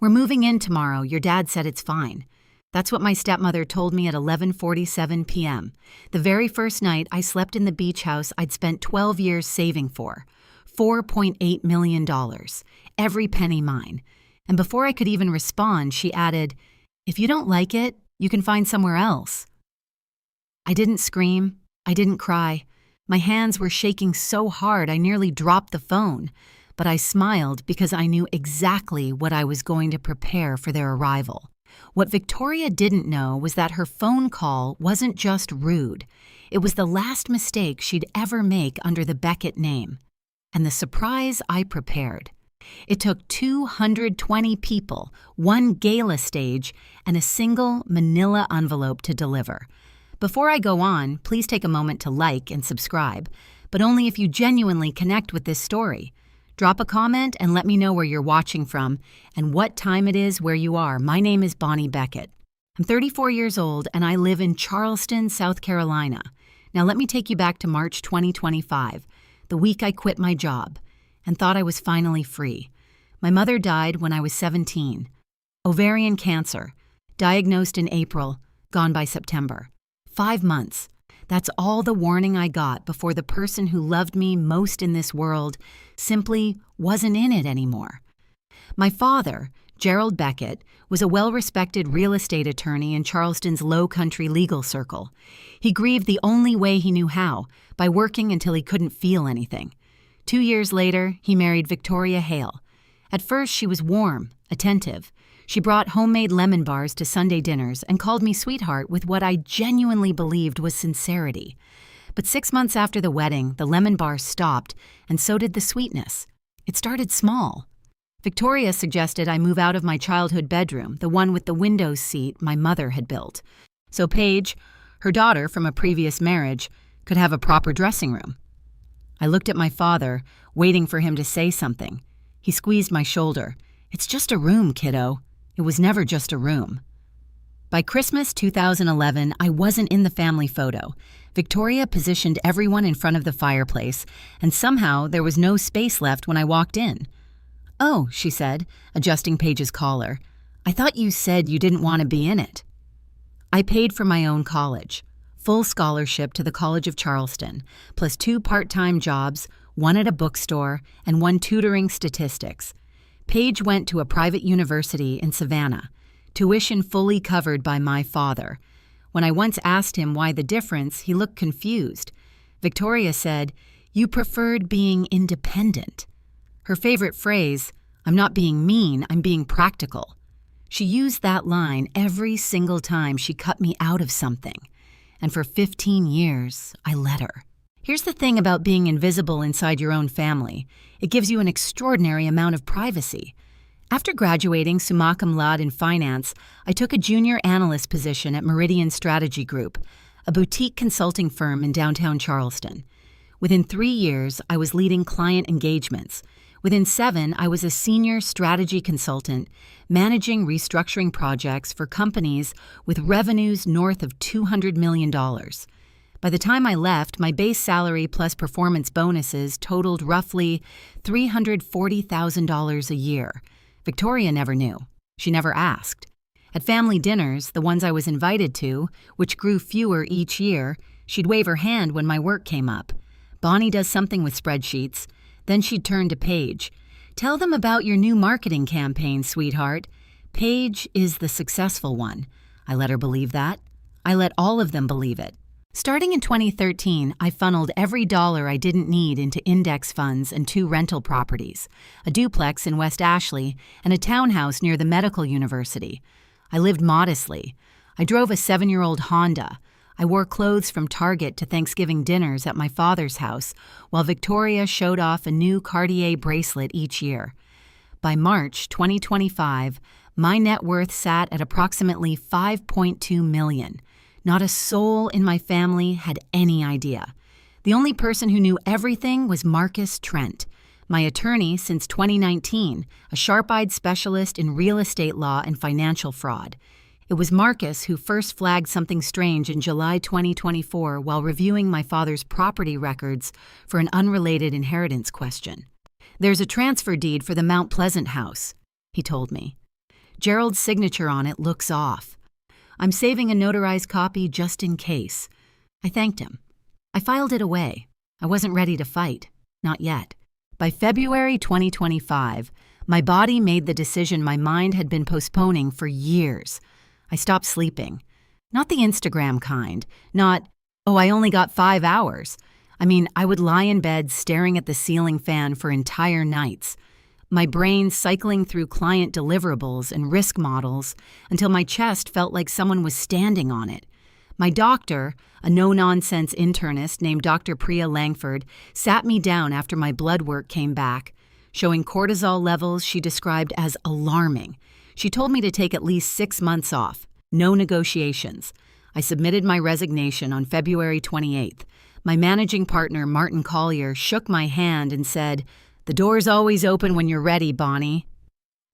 "We're moving in tomorrow. Your dad said it's fine." That's what my stepmother told me at 11:47 p.m., the very first night I slept in the beach house I'd spent 12 years saving for. $4.8 million. Every penny mine. And before I could even respond, she added, "If you don't like it, you can find somewhere else." I didn't scream. I didn't cry. My hands were shaking so hard I nearly dropped the phone. But I smiled because I knew exactly what I was going to prepare for their arrival. What Victoria didn't know was that her phone call wasn't just rude. It was the last mistake she'd ever make under the Beckett name. And the surprise I prepared. It took 220 people, one gala stage, and a single manila envelope to deliver. Before I go on, please take a moment to like and subscribe, but only if you genuinely connect with this story. Drop a comment and let me know where you're watching from and what time it is where you are. My name is Bonnie Beckett. I'm 34 years old and I live in Charleston, South Carolina. Now let me take you back to March 2025, the week I quit my job and thought I was finally free. My mother died when I was 17. Ovarian cancer, diagnosed in April, gone by September. 5 months. That's all the warning I got before the person who loved me most in this world simply wasn't in it anymore. My father, Gerald Beckett, was a well-respected real estate attorney in Charleston's low country legal circle. He grieved the only way he knew how, by working until he couldn't feel anything. 2 years later, he married Victoria Hale. At first, she was warm, attentive. She brought homemade lemon bars to Sunday dinners and called me sweetheart with what I genuinely believed was sincerity. But 6 months after the wedding, the lemon bars stopped, and so did the sweetness. It started small. Victoria suggested I move out of my childhood bedroom, the one with the windows seat my mother had built. So Paige, her daughter from a previous marriage, could have a proper dressing room. I looked at my father, waiting for him to say something. He squeezed my shoulder. "It's just a room, kiddo." It was never just a room. By Christmas 2011, I wasn't in the family photo. Victoria positioned everyone in front of the fireplace, and somehow there was no space left when I walked in. "Oh," she said, adjusting Paige's collar. "I thought you said you didn't want to be in it." I paid for my own college. Full scholarship to the College of Charleston, plus 2 part-time jobs, one at a bookstore, and one tutoring statistics. Paige went to a private university in Savannah, tuition fully covered by my father. When I once asked him why the difference, he looked confused. Victoria said, "You preferred being independent." Her favorite phrase, "I'm not being mean, I'm being practical." She used that line every single time she cut me out of something. And for 15 years, I let her. Here's the thing about being invisible inside your own family. It gives you an extraordinary amount of privacy. After graduating summa cum laude in finance, I took a junior analyst position at Meridian Strategy Group, a boutique consulting firm in downtown Charleston. Within 3 years, I was leading client engagements. Within 7, I was a senior strategy consultant, managing restructuring projects for companies with revenues north of $200 million. By the time I left, my base salary plus performance bonuses totaled roughly $340,000 a year. Victoria never knew. She never asked. At family dinners, the ones I was invited to, which grew fewer each year, she'd wave her hand when my work came up. "Bonnie does something with spreadsheets." Then she'd turn to Paige. "Tell them about your new marketing campaign, sweetheart." Paige is the successful one. I let her believe that. I let all of them believe it. Starting in 2013, I funneled every dollar I didn't need into index funds and 2 rental properties, a duplex in West Ashley and a townhouse near the medical university. I lived modestly. I drove a 7-year-old Honda. I wore clothes from Target to Thanksgiving dinners at my father's house, while Victoria showed off a new Cartier bracelet each year. By March 2025, my net worth sat at approximately $5.2 million. Not a soul in my family had any idea. The only person who knew everything was Marcus Trent, my attorney since 2019, a sharp-eyed specialist in real estate law and financial fraud. It was Marcus who first flagged something strange in July 2024 while reviewing my father's property records for an unrelated inheritance question. "There's a transfer deed for the Mount Pleasant house," he told me. Gerald's signature on it looks off. I'm saving a notarized copy just in case. I thanked him. I filed it away. I wasn't ready to fight. Not yet. By February 2025, my body made the decision my mind had been postponing for years. I stopped sleeping. Not the Instagram kind. Not, oh, I only got 5 hours. I mean, I would lie in bed staring at the ceiling fan for entire nights. My brain cycling through client deliverables and risk models until my chest felt like someone was standing on it. My doctor, a no-nonsense internist named Dr. Priya Langford, sat me down after my blood work came back, showing cortisol levels she described as alarming. She told me to take at least 6 months off. No negotiations. I submitted my resignation on February 28th. My managing partner, Martin Collier, shook my hand and said, "The door's always open when you're ready, Bonnie."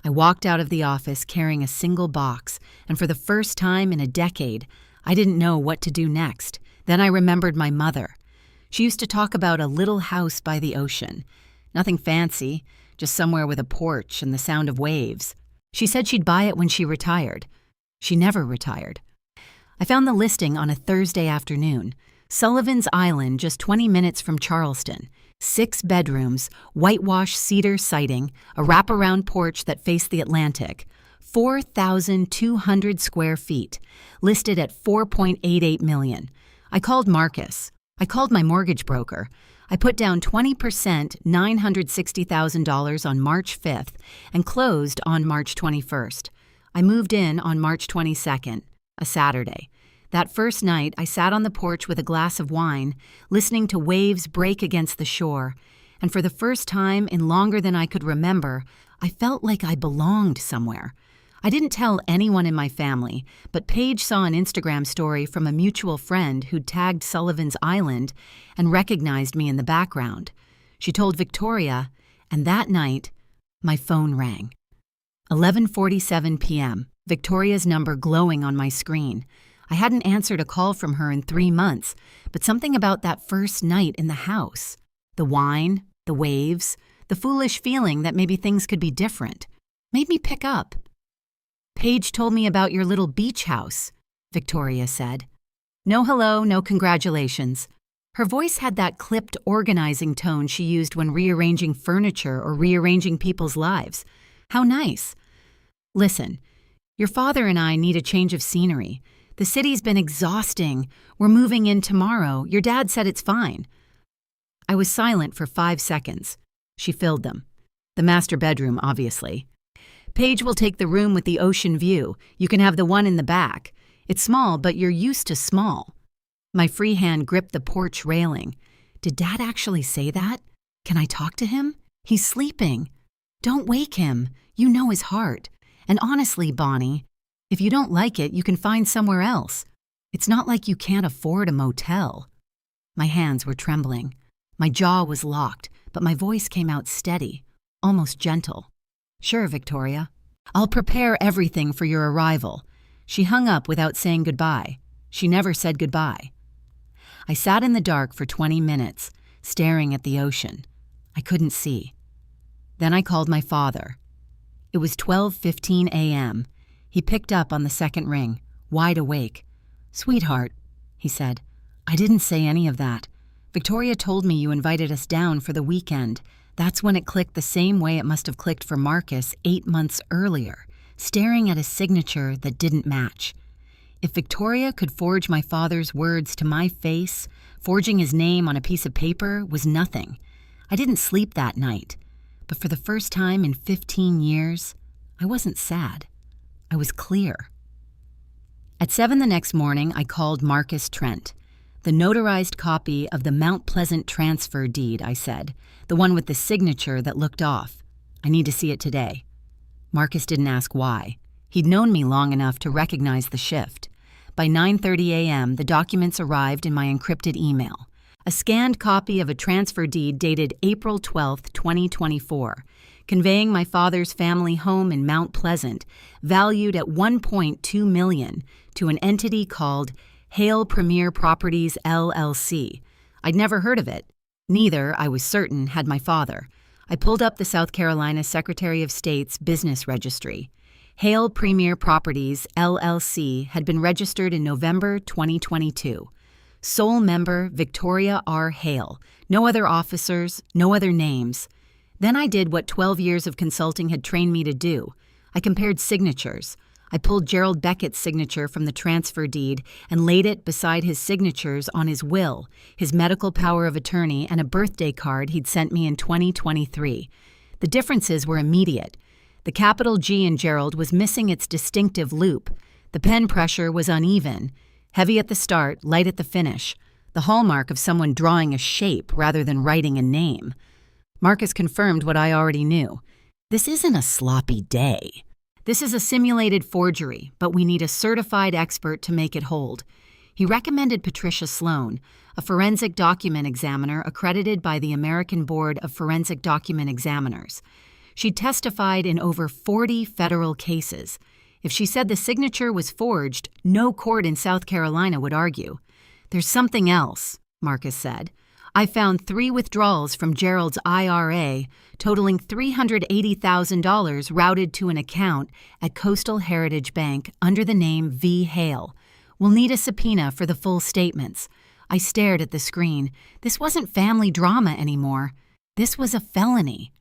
I walked out of the office carrying a single box, and for the first time in a decade, I didn't know what to do next. Then I remembered my mother. She used to talk about a little house by the ocean. Nothing fancy, just somewhere with a porch and the sound of waves. She said she'd buy it when she retired. She never retired. I found the listing on a Thursday afternoon. Sullivan's Island, just 20 minutes from Charleston. 6 bedrooms, whitewashed cedar siding, a wraparound porch that faced the Atlantic. 4,200 square feet, listed at $4.88 million. I called Marcus. I called my mortgage broker. I put down 20%, $960,000 on March 5th and closed on March 21st. I moved in on March 22nd, a Saturday. That first night, I sat on the porch with a glass of wine, listening to waves break against the shore, and for the first time in longer than I could remember, I felt like I belonged somewhere. I didn't tell anyone in my family, but Paige saw an Instagram story from a mutual friend who'd tagged Sullivan's Island and recognized me in the background. She told Victoria, and that night, my phone rang. 11:47 p.m., Victoria's number glowing on my screen. I hadn't answered a call from her in 3 months, but something about that first night in the house, the wine, the waves, the foolish feeling that maybe things could be different, made me pick up. "Paige told me about your little beach house," Victoria said. No hello, no congratulations. Her voice had that clipped organizing tone she used when rearranging furniture or rearranging people's lives. How nice. "Listen, your father and I need a change of scenery. The city's been exhausting. We're moving in tomorrow. Your dad said it's fine." I was silent for 5 seconds. She filled them. "The master bedroom, obviously. Paige will take the room with the ocean view. You can have the one in the back. It's small, but you're used to small." My free hand gripped the porch railing. Did Dad actually say that? Can I talk to him? He's sleeping. Don't wake him. You know his heart. And honestly, Bonnie, if you don't like it, you can find somewhere else. It's not like you can't afford a motel. My hands were trembling. My jaw was locked, but my voice came out steady, almost gentle. "Sure, Victoria. I'll prepare everything for your arrival." She hung up without saying goodbye. She never said goodbye. I sat in the dark for 20 minutes, staring at the ocean. I couldn't see. Then I called my father. It was 12:15 a.m. He picked up on the second ring, wide awake. "Sweetheart," he said, "I didn't say any of that. Victoria told me you invited us down for the weekend. That's when it clicked the same way it must have clicked for Marcus 8 months earlier, staring at a signature that didn't match. If Victoria could forge my father's words to my face, forging his name on a piece of paper was nothing. I didn't sleep that night, but for the first time in 15 years, I wasn't sad. I was clear. At 7 the next morning, I called Marcus Trent. "The notarized copy of the Mount Pleasant transfer deed," I said, "the one with the signature that looked off. I need to see it today." Marcus didn't ask why. He'd known me long enough to recognize the shift. By 9:30 a.m., the documents arrived in my encrypted email. A scanned copy of a transfer deed dated April 12, 2024, conveying my father's family home in Mount Pleasant, valued at $1.2 million, to an entity called Hale Premier Properties, LLC. I'd never heard of it. Neither, I was certain, had my father. I pulled up the South Carolina Secretary of State's business registry. Hale Premier Properties, LLC, had been registered in November 2022. Sole member, Victoria R. Hale. No other officers, no other names. Then I did what 12 years of consulting had trained me to do. I compared signatures. I pulled Gerald Beckett's signature from the transfer deed and laid it beside his signatures on his will, his medical power of attorney, and a birthday card he'd sent me in 2023. The differences were immediate. The capital G in Gerald was missing its distinctive loop. The pen pressure was uneven, heavy at the start, light at the finish, the hallmark of someone drawing a shape rather than writing a name. Marcus confirmed what I already knew. This isn't a sloppy day. This is a simulated forgery, but we need a certified expert to make it hold. He recommended Patricia Sloan, a forensic document examiner accredited by the American Board of Forensic Document Examiners. She testified in over 40 federal cases. If she said the signature was forged, no court in South Carolina would argue. There's something else, Marcus said. I found 3 withdrawals from Gerald's IRA, totaling $380,000 routed to an account at Coastal Heritage Bank under the name V. Hale. We'll need a subpoena for the full statements. I stared at the screen. This wasn't family drama anymore. This was a felony.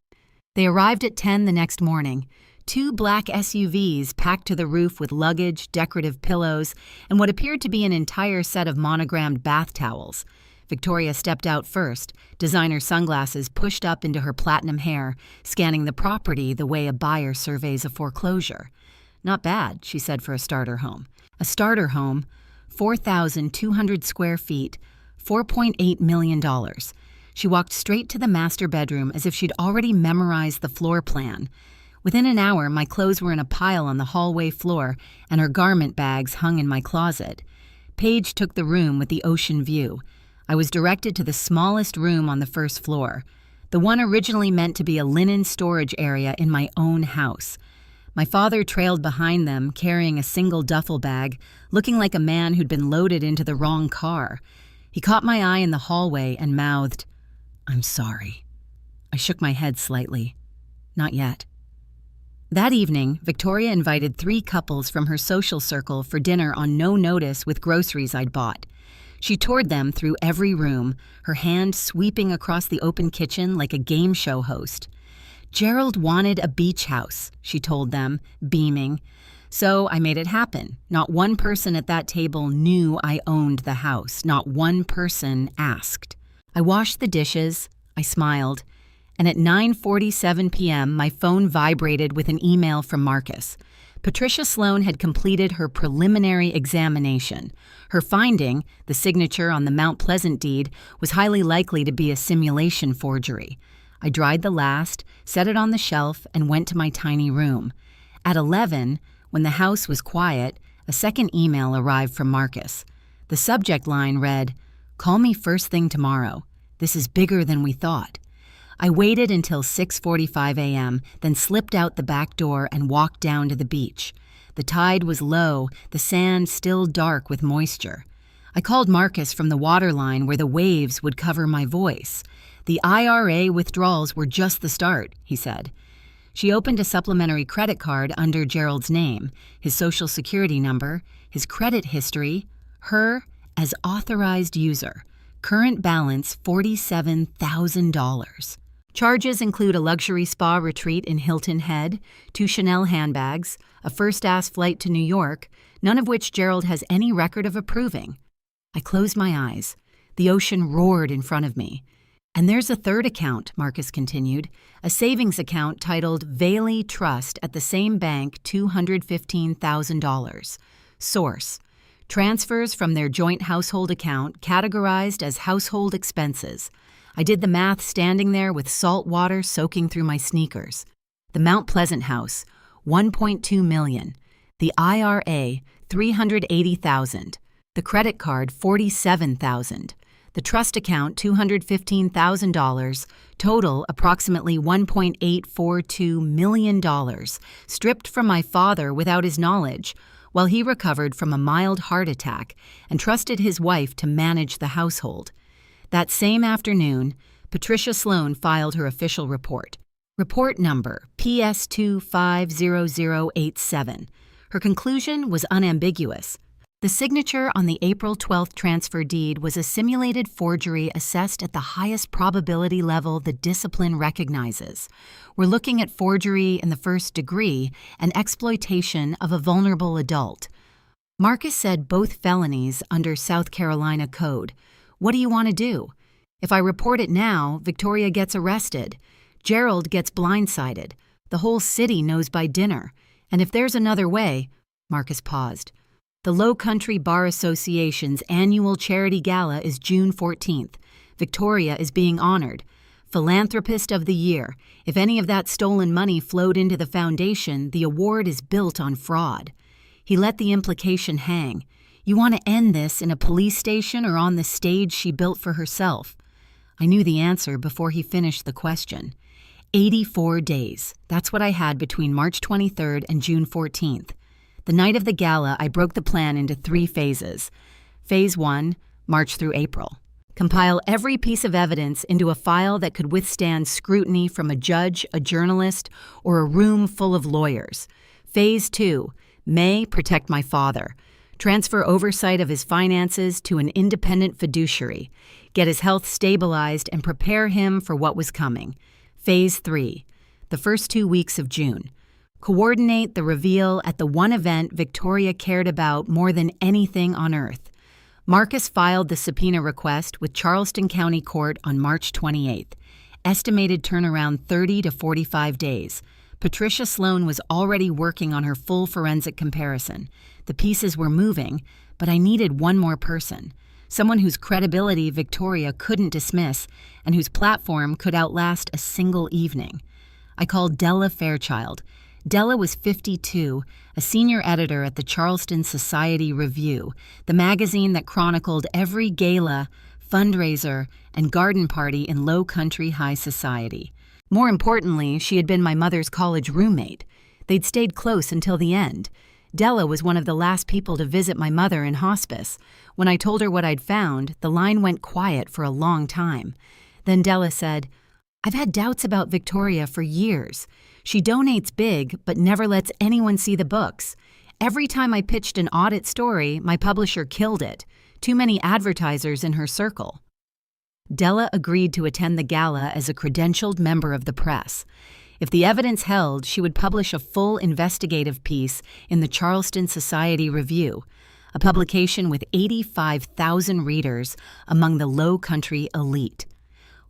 They arrived at 10 the next morning. 2 black SUVs packed to the roof with luggage, decorative pillows, and what appeared to be an entire set of monogrammed bath towels. Victoria stepped out first, designer sunglasses pushed up into her platinum hair, scanning the property the way a buyer surveys a foreclosure. Not bad, she said for a starter home. A starter home, 4,200 square feet, $4.8 million. She walked straight to the master bedroom as if she'd already memorized the floor plan. Within an hour, my clothes were in a pile on the hallway floor, and her garment bags hung in my closet. Paige took the room with the ocean view. I was directed to the smallest room on the first floor, the one originally meant to be a linen storage area in my own house. My father trailed behind them, carrying a single duffel bag, looking like a man who'd been loaded into the wrong car. He caught my eye in the hallway and mouthed, "I'm sorry." I shook my head slightly. Not yet. That evening, Victoria invited 3 couples from her social circle for dinner on no notice with groceries I'd bought. She toured them through every room, her hand sweeping across the open kitchen like a game show host. Gerald wanted a beach house, she told them, beaming. So I made it happen. Not one person at that table knew I owned the house. Not one person asked. I washed the dishes, I smiled, and at 9:47 p.m. my phone vibrated with an email from Marcus. Patricia Sloan had completed her preliminary examination. Her finding, the signature on the Mount Pleasant deed, was highly likely to be a simulation forgery. I dried the last, set it on the shelf, and went to my tiny room. At 11, when the house was quiet, a second email arrived from Marcus. The subject line read, "Call me first thing tomorrow. This is bigger than we thought." I waited until 6:45 a.m., then slipped out the back door and walked down to the beach. The tide was low, the sand still dark with moisture. I called Marcus from the waterline where the waves would cover my voice. The IRA withdrawals were just the start, he said. She opened a supplementary credit card under Gerald's name, his social security number, his credit history, her as authorized user. Current balance $47,000. Charges include a luxury spa retreat in Hilton Head, 2 Chanel handbags, a first-class flight to New York, none of which Gerald has any record of approving. I closed my eyes. The ocean roared in front of me. And there's a third account, Marcus continued, a savings account titled Valey Trust at the same bank, $215,000. Source: transfers from their joint household account categorized as household expenses. I did the math standing there with salt water soaking through my sneakers. The Mount Pleasant house, $1.2 million. The IRA, $380,000. The credit card, $47,000. The trust account, $215,000. Total, approximately $1.842 million, stripped from my father without his knowledge, while he recovered from a mild heart attack and trusted his wife to manage the household. That same afternoon, Patricia Sloan filed her official report. Report number PS250087. Her conclusion was unambiguous. The signature on the April 12th transfer deed was a simulated forgery assessed at the highest probability level the discipline recognizes. We're looking at forgery in the first degree and exploitation of a vulnerable adult. Marcus said both felonies under South Carolina Code. What do you want to do? If I report it now, Victoria gets arrested. Gerald gets blindsided. The whole city knows by dinner. And if there's another way, Marcus paused. The Low Country Bar Association's annual charity gala is June 14th. Victoria is being honored. Philanthropist of the Year. If any of that stolen money flowed into the foundation, the award is built on fraud. He let the implication hang. You want to end this in a police station or on the stage she built for herself? I knew the answer before he finished the question. 84 days. That's what I had between March 23rd and June 14th. The night of the gala, I broke the plan into 3 phases. Phase 1, March through April. Compile every piece of evidence into a file that could withstand scrutiny from a judge, a journalist, or a room full of lawyers. Phase 2, May, protect my father. Transfer oversight of his finances to an independent fiduciary. Get his health stabilized and prepare him for what was coming. Phase 3, the first 2 weeks of June. Coordinate the reveal at the one event Victoria cared about more than anything on earth. Marcus filed the subpoena request with Charleston County Court on March 28th. Estimated turnaround 30 to 45 days. Patricia Sloan was already working on her full forensic comparison. The pieces were moving, but I needed one more person. Someone whose credibility Victoria couldn't dismiss and whose platform could outlast a single evening. I called Della Fairchild. Della was 52, a senior editor at the Charleston Society Review, the magazine that chronicled every gala, fundraiser, and garden party in low country high society. More importantly, she had been my mother's college roommate. They'd stayed close until the end. Della was one of the last people to visit my mother in hospice. When I told her what I'd found, the line went quiet for a long time. Then Della said, "I've had doubts about Victoria for years. She donates big, but never lets anyone see the books. Every time I pitched an audit story, my publisher killed it. Too many advertisers in her circle." Della agreed to attend the gala as a credentialed member of the press. If the evidence held, she would publish a full investigative piece in the Charleston Society Review, a publication with 85,000 readers among the low country elite.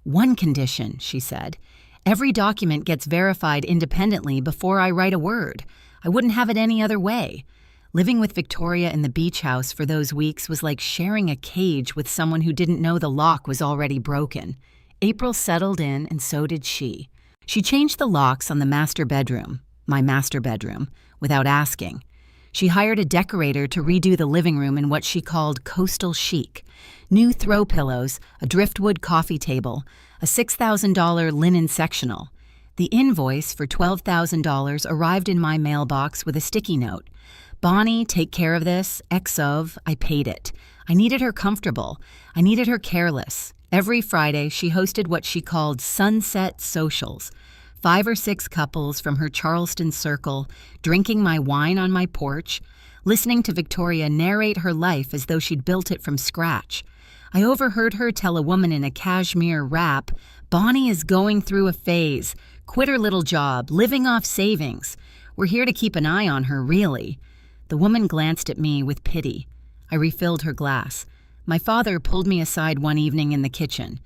"One condition," she said. "Every document gets verified independently before I write a word. I wouldn't have it any other way." Living with Victoria in the beach house for those weeks was like sharing a cage with someone who didn't know the lock was already broken. April settled in, and so did she. She changed the locks on the master bedroom, my master bedroom, without asking. She hired a decorator to redo the living room in what she called coastal chic. New throw pillows, a driftwood coffee table, a $6,000 linen sectional. The invoice for $12,000 arrived in my mailbox with a sticky note. "Bonnie, take care of this. XOV, I paid it. I needed her comfortable. I needed her careless." Every Friday, she hosted what she called sunset socials. 5 or 6 couples from her Charleston circle, drinking my wine on my porch, listening to Victoria narrate her life as though she'd built it from scratch. I overheard her tell a woman in a cashmere wrap, "Bonnie is going through a phase. Quit her little job, living off savings. We're here to keep an eye on her, really." The woman glanced at me with pity. I refilled her glass. My father pulled me aside one evening in the kitchen.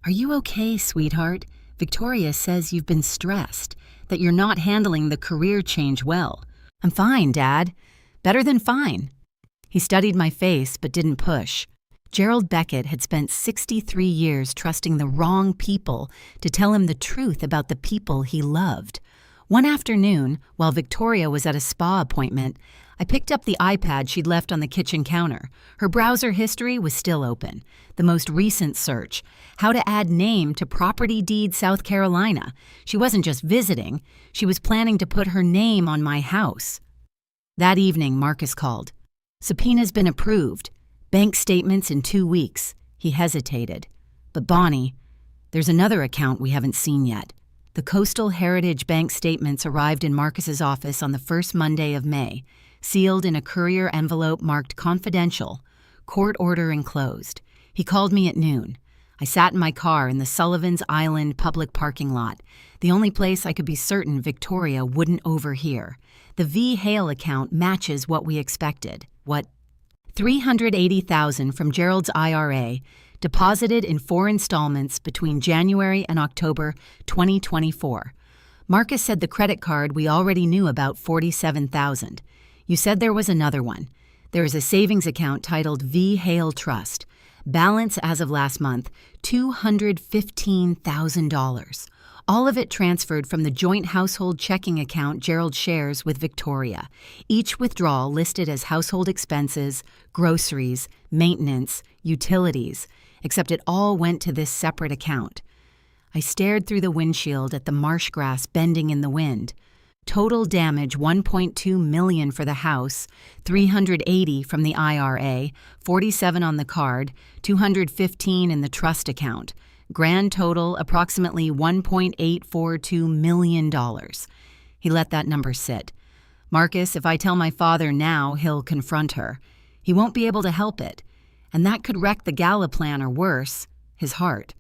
"Are you okay, sweetheart? Victoria says you've been stressed, that you're not handling the career change well." "I'm fine, Dad. Better than fine." He studied my face but didn't push. Gerald Beckett had spent 63 years trusting the wrong people to tell him the truth about the people he loved. One afternoon, while Victoria was at a spa appointment, I picked up the iPad she'd left on the kitchen counter. Her browser history was still open. The most recent search, how to add name to property deed South Carolina. She wasn't just visiting, she was planning to put her name on my house. That evening, Marcus called. "Subpoena's been approved. Bank statements in 2 weeks." He hesitated. "But Bonnie, there's another account we haven't seen yet. The Coastal Heritage Bank statements arrived in Marcus's office on the first Monday of May, sealed in a courier envelope marked confidential, court order enclosed. He called me at noon. I sat in my car in the Sullivan's Island public parking lot, the only place I could be certain Victoria wouldn't overhear. The V. Hale account matches what we expected. What? $380,000 from Gerald's IRA, deposited in 4 installments between January and October 2024. Marcus said the credit card we already knew about $47,000. You said there was another one. There is a savings account titled V. Hale Trust. Balance as of last month, $215,000. All of it transferred from the joint household checking account Gerald shares with Victoria. Each withdrawal listed as household expenses, groceries, maintenance, utilities, except it all went to this separate account. I stared through the windshield at the marsh grass bending in the wind. Total damage $1.2 million for the house, $380 from the IRA, $47 on the card, $215 in the trust account. Grand total approximately $1.842 million. He let that number sit. Marcus, if I tell my father now, he'll confront her. He won't be able to help it. And that could wreck the gala plan or worse, his heart.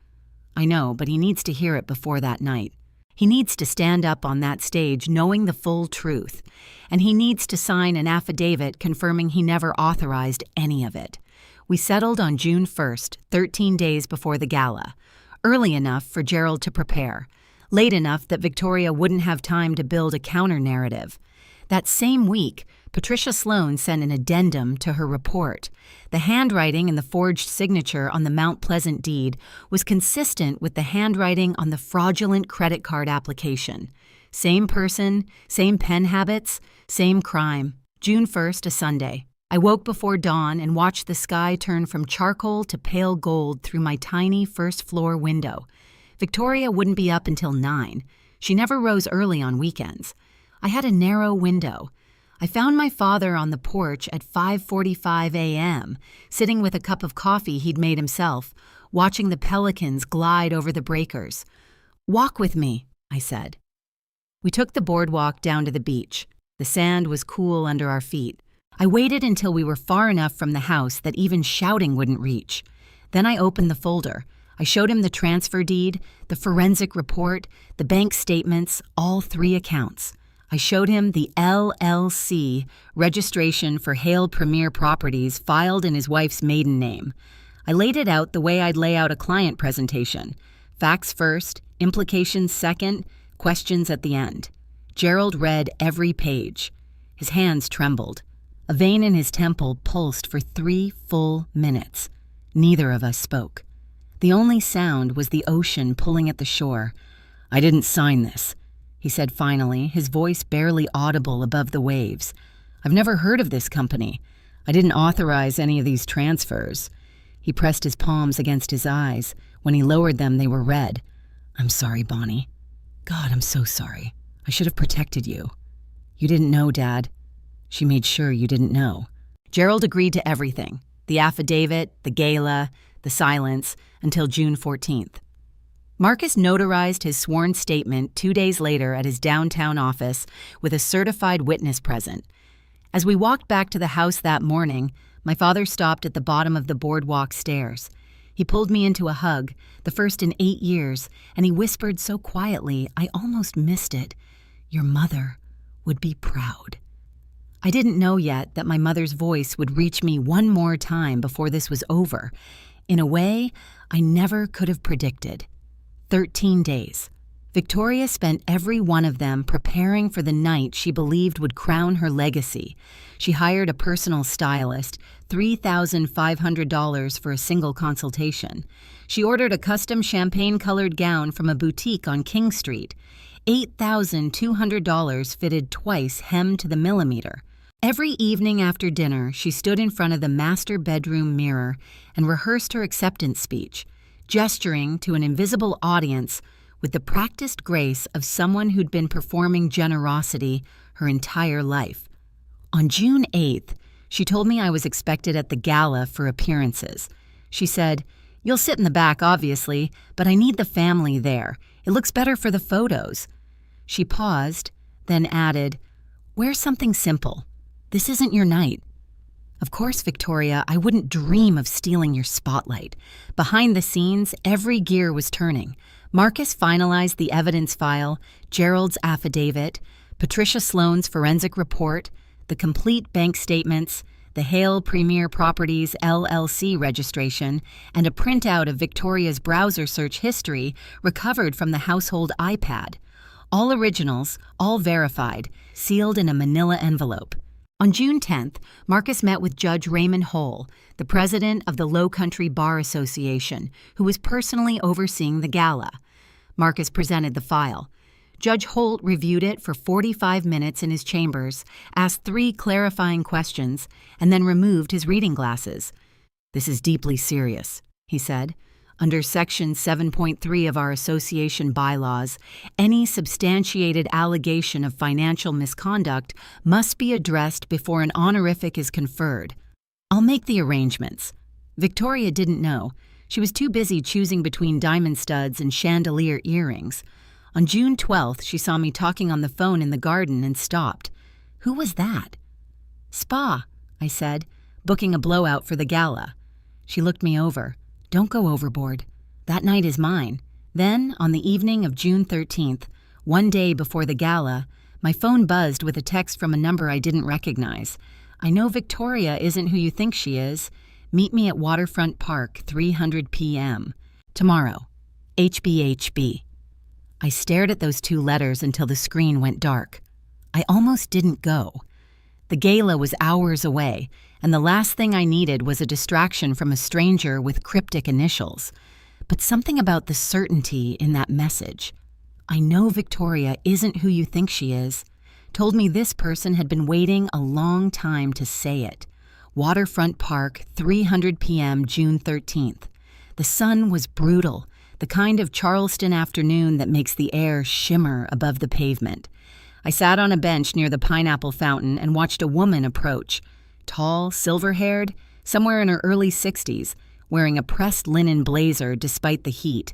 I know, but he needs to hear it before that night. He needs to stand up on that stage knowing the full truth. And he needs to sign an affidavit confirming he never authorized any of it. We settled on June 1st, 13 days before the gala. Early enough for Gerald to prepare. Late enough that Victoria wouldn't have time to build a counter-narrative. That same week, Patricia Sloan sent an addendum to her report. The handwriting in the forged signature on the Mount Pleasant deed was consistent with the handwriting on the fraudulent credit card application. Same person, same pen habits, same crime. June 1st, a Sunday. I woke before dawn and watched the sky turn from charcoal to pale gold through my tiny first-floor window. Victoria wouldn't be up until 9. She never rose early on weekends. I had a narrow window. I found my father on the porch at 5:45 a.m., sitting with a cup of coffee he'd made himself, watching the pelicans glide over the breakers. "Walk with me," I said. We took the boardwalk down to the beach. The sand was cool under our feet. I waited until we were far enough from the house that even shouting wouldn't reach. Then I opened the folder. I showed him the transfer deed, the forensic report, the bank statements, all 3 accounts. I showed him the LLC registration for Hale Premier Properties filed in his wife's maiden name. I laid it out the way I'd lay out a client presentation. Facts first, implications second, questions at the end. Gerald read every page. His hands trembled. A vein in his temple pulsed for 3 full minutes. Neither of us spoke. The only sound was the ocean pulling at the shore. "I didn't sign this," he said finally, his voice barely audible above the waves. "I've never heard of this company. I didn't authorize any of these transfers." He pressed his palms against his eyes. When he lowered them, they were red. "I'm sorry, Bonnie. God, I'm so sorry. I should have protected you." "You didn't know, Dad." She made sure you didn't know. Gerald agreed to everything. The affidavit, the gala, the silence, until June 14th. Marcus notarized his sworn statement 2 days later at his downtown office with a certified witness present. As we walked back to the house that morning, my father stopped at the bottom of the boardwalk stairs. He pulled me into a hug, the first in 8 years, and he whispered so quietly I almost missed it. "Your mother would be proud." I didn't know yet that my mother's voice would reach me one more time before this was over, in a way I never could have predicted. 13 days. Victoria spent every one of them preparing for the night she believed would crown her legacy. She hired a personal stylist, $3,500 for a single consultation. She ordered a custom champagne-colored gown from a boutique on King Street. $8,200 fitted twice, hemmed to the millimeter. Every evening after dinner, she stood in front of the master bedroom mirror and rehearsed her acceptance speech, gesturing to an invisible audience with the practiced grace of someone who'd been performing generosity her entire life. On June 8th, she told me I was expected at the gala for appearances. She said, "You'll sit in the back, obviously, but I need the family there. It looks better for the photos." She paused, then added, "Wear something simple. This isn't your night." "Of course, Victoria, I wouldn't dream of stealing your spotlight." Behind the scenes, every gear was turning. Marcus finalized the evidence file, Gerald's affidavit, Patricia Sloane's forensic report, the complete bank statements, the Hale Premier Properties LLC registration, and a printout of Victoria's browser search history recovered from the household iPad. All originals, all verified, sealed in a manila envelope. On June 10th, Marcus met with Judge Raymond Hole, the president of the Low Country Bar Association, who was personally overseeing the gala. Marcus presented the file. Judge Holt reviewed it for 45 minutes in his chambers, asked 3 clarifying questions, and then removed his reading glasses. "This is deeply serious," he said. "Under Section 7.3 of our association bylaws, any substantiated allegation of financial misconduct must be addressed before an honorific is conferred. I'll make the arrangements." Victoria didn't know. She was too busy choosing between diamond studs and chandelier earrings. On June 12th, she saw me talking on the phone in the garden and stopped. "Who was that?" "Spa," I said, "booking a blowout for the gala." She looked me over. "Don't go overboard. That night is mine." Then, on the evening of June 13th, one day before the gala, my phone buzzed with a text from a number I didn't recognize. "I know Victoria isn't who you think she is. Meet me at Waterfront Park, 300 p.m. tomorrow. HBHB." I stared at those 2 letters until the screen went dark. I almost didn't go. The gala was hours away, and the last thing I needed was a distraction from a stranger with cryptic initials. But something about the certainty in that message. "I know Victoria isn't who you think she is," told me this person had been waiting a long time to say it. Waterfront Park, 300 p.m., June 13th. The sun was brutal, the kind of Charleston afternoon that makes the air shimmer above the pavement. I sat on a bench near the pineapple fountain and watched a woman approach. Tall, silver-haired, somewhere in her early 60s, wearing a pressed linen blazer despite the heat.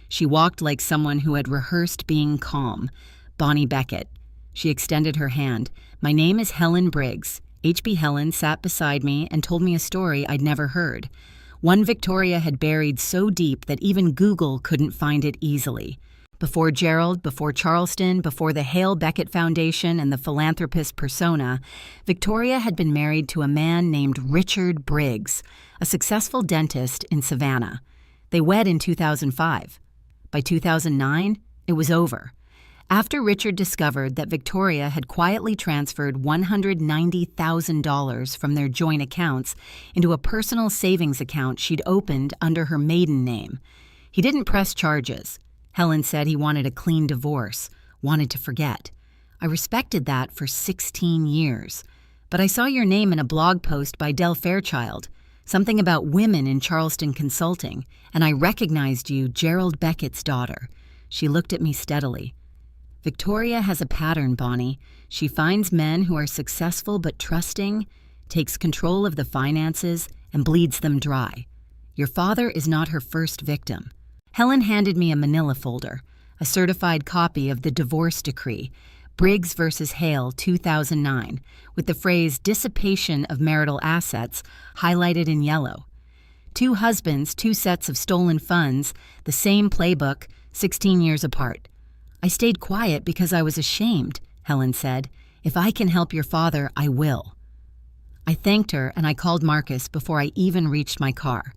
She walked like someone who had rehearsed being calm. Bonnie Beckett. She extended her hand. "My name is Helen Briggs." H.B. Helen sat beside me and told me a story I'd never heard. One Victoria had buried so deep that even Google couldn't find it easily. Before Gerald, before Charleston, before the Hale Beckett Foundation and the philanthropist persona, Victoria had been married to a man named Richard Briggs, a successful dentist in Savannah. They wed in 2005. By 2009, it was over. After Richard discovered that Victoria had quietly transferred $190,000 from their joint accounts into a personal savings account she'd opened under her maiden name, he didn't press charges. Helen said he wanted a clean divorce, wanted to forget. I respected that for 16 years. But I saw your name in a blog post by Del Fairchild, something about women in Charleston consulting, and I recognized you, Gerald Beckett's daughter. She looked at me steadily. "Victoria has a pattern, Bonnie. She finds men who are successful but trusting, takes control of the finances, and bleeds them dry. Your father is not her first victim." Helen handed me a manila folder, a certified copy of the divorce decree, Briggs v. Hale, 2009, with the phrase dissipation of marital assets highlighted in yellow. 2 husbands, 2 sets of stolen funds, the same playbook, 16 years apart. "I stayed quiet because I was ashamed," Helen said. "If I can help your father, I will." I thanked her and I called Marcus before I even reached my car.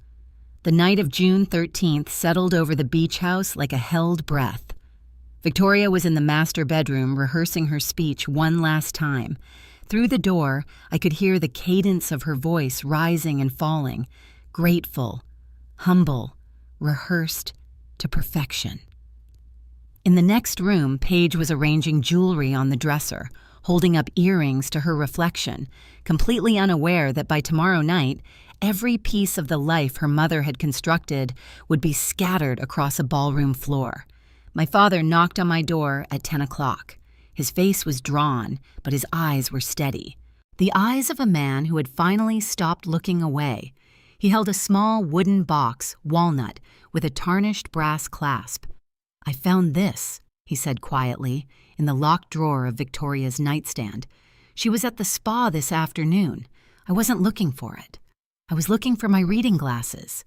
The night of June 13th settled over the beach house like a held breath. Victoria was in the master bedroom rehearsing her speech one last time. Through the door, I could hear the cadence of her voice rising and falling, grateful, humble, rehearsed to perfection. In the next room, Paige was arranging jewelry on the dresser, holding up earrings to her reflection, completely unaware that by tomorrow night, every piece of the life her mother had constructed would be scattered across a ballroom floor. My father knocked on my door at 10 o'clock. His face was drawn, but his eyes were steady. The eyes of a man who had finally stopped looking away. He held a small wooden box, walnut, with a tarnished brass clasp. "I found this," he said quietly, in the locked drawer of Victoria's nightstand. "She was at the spa this afternoon. I wasn't looking for it. I was looking for my reading glasses."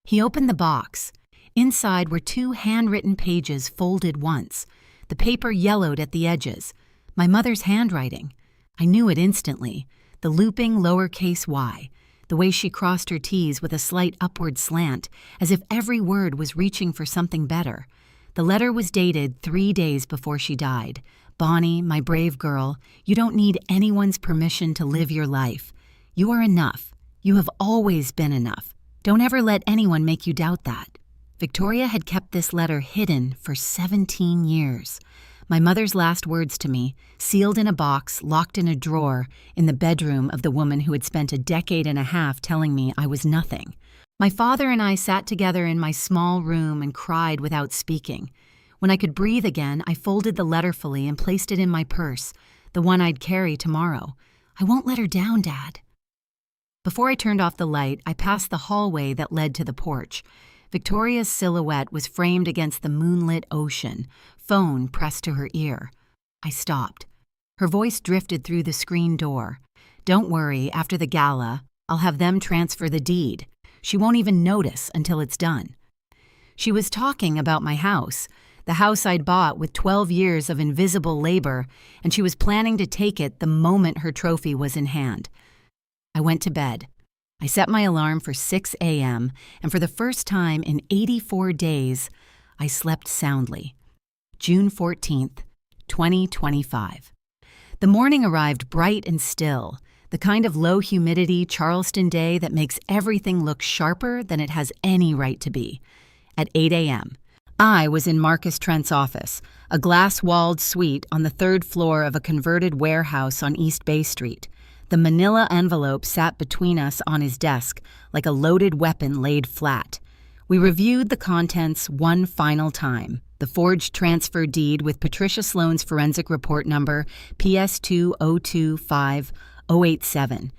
He opened the box. Inside were 2 handwritten pages folded once. The paper yellowed at the edges. My mother's handwriting. I knew it instantly. The looping lowercase y, the way she crossed her T's with a slight upward slant, as if every word was reaching for something better. The letter was dated 3 days before she died. "Bonnie, my brave girl, you don't need anyone's permission to live your life. You are enough. You have always been enough. Don't ever let anyone make you doubt that." Victoria had kept this letter hidden for 17 years. My mother's last words to me, sealed in a box, locked in a drawer, in the bedroom of the woman who had spent a decade and a half telling me I was nothing. My father and I sat together in my small room and cried without speaking. When I could breathe again, I folded the letter fully and placed it in my purse, the one I'd carry tomorrow. "I won't let her down, Dad." Before I turned off the light, I passed the hallway that led to the porch. Victoria's silhouette was framed against the moonlit ocean, phone pressed to her ear. I stopped. Her voice drifted through the screen door. "Don't worry, after the gala, I'll have them transfer the deed. She won't even notice until it's done." She was talking about my house, the house I'd bought with 12 years of invisible labor, and she was planning to take it the moment her trophy was in hand. I went to bed. I set my alarm for 6 a.m., and for the first time in 84 days, I slept soundly. June 14th, 2025. The morning arrived bright and still, the kind of low-humidity Charleston day that makes everything look sharper than it has any right to be. At 8 a.m., I was in Marcus Trent's office, a glass-walled suite on the 3rd floor of a converted warehouse on East Bay Street. The manila envelope sat between us on his desk, like a loaded weapon laid flat. We reviewed the contents one final time. The forged transfer deed with Patricia Sloan's forensic report number PS2025087.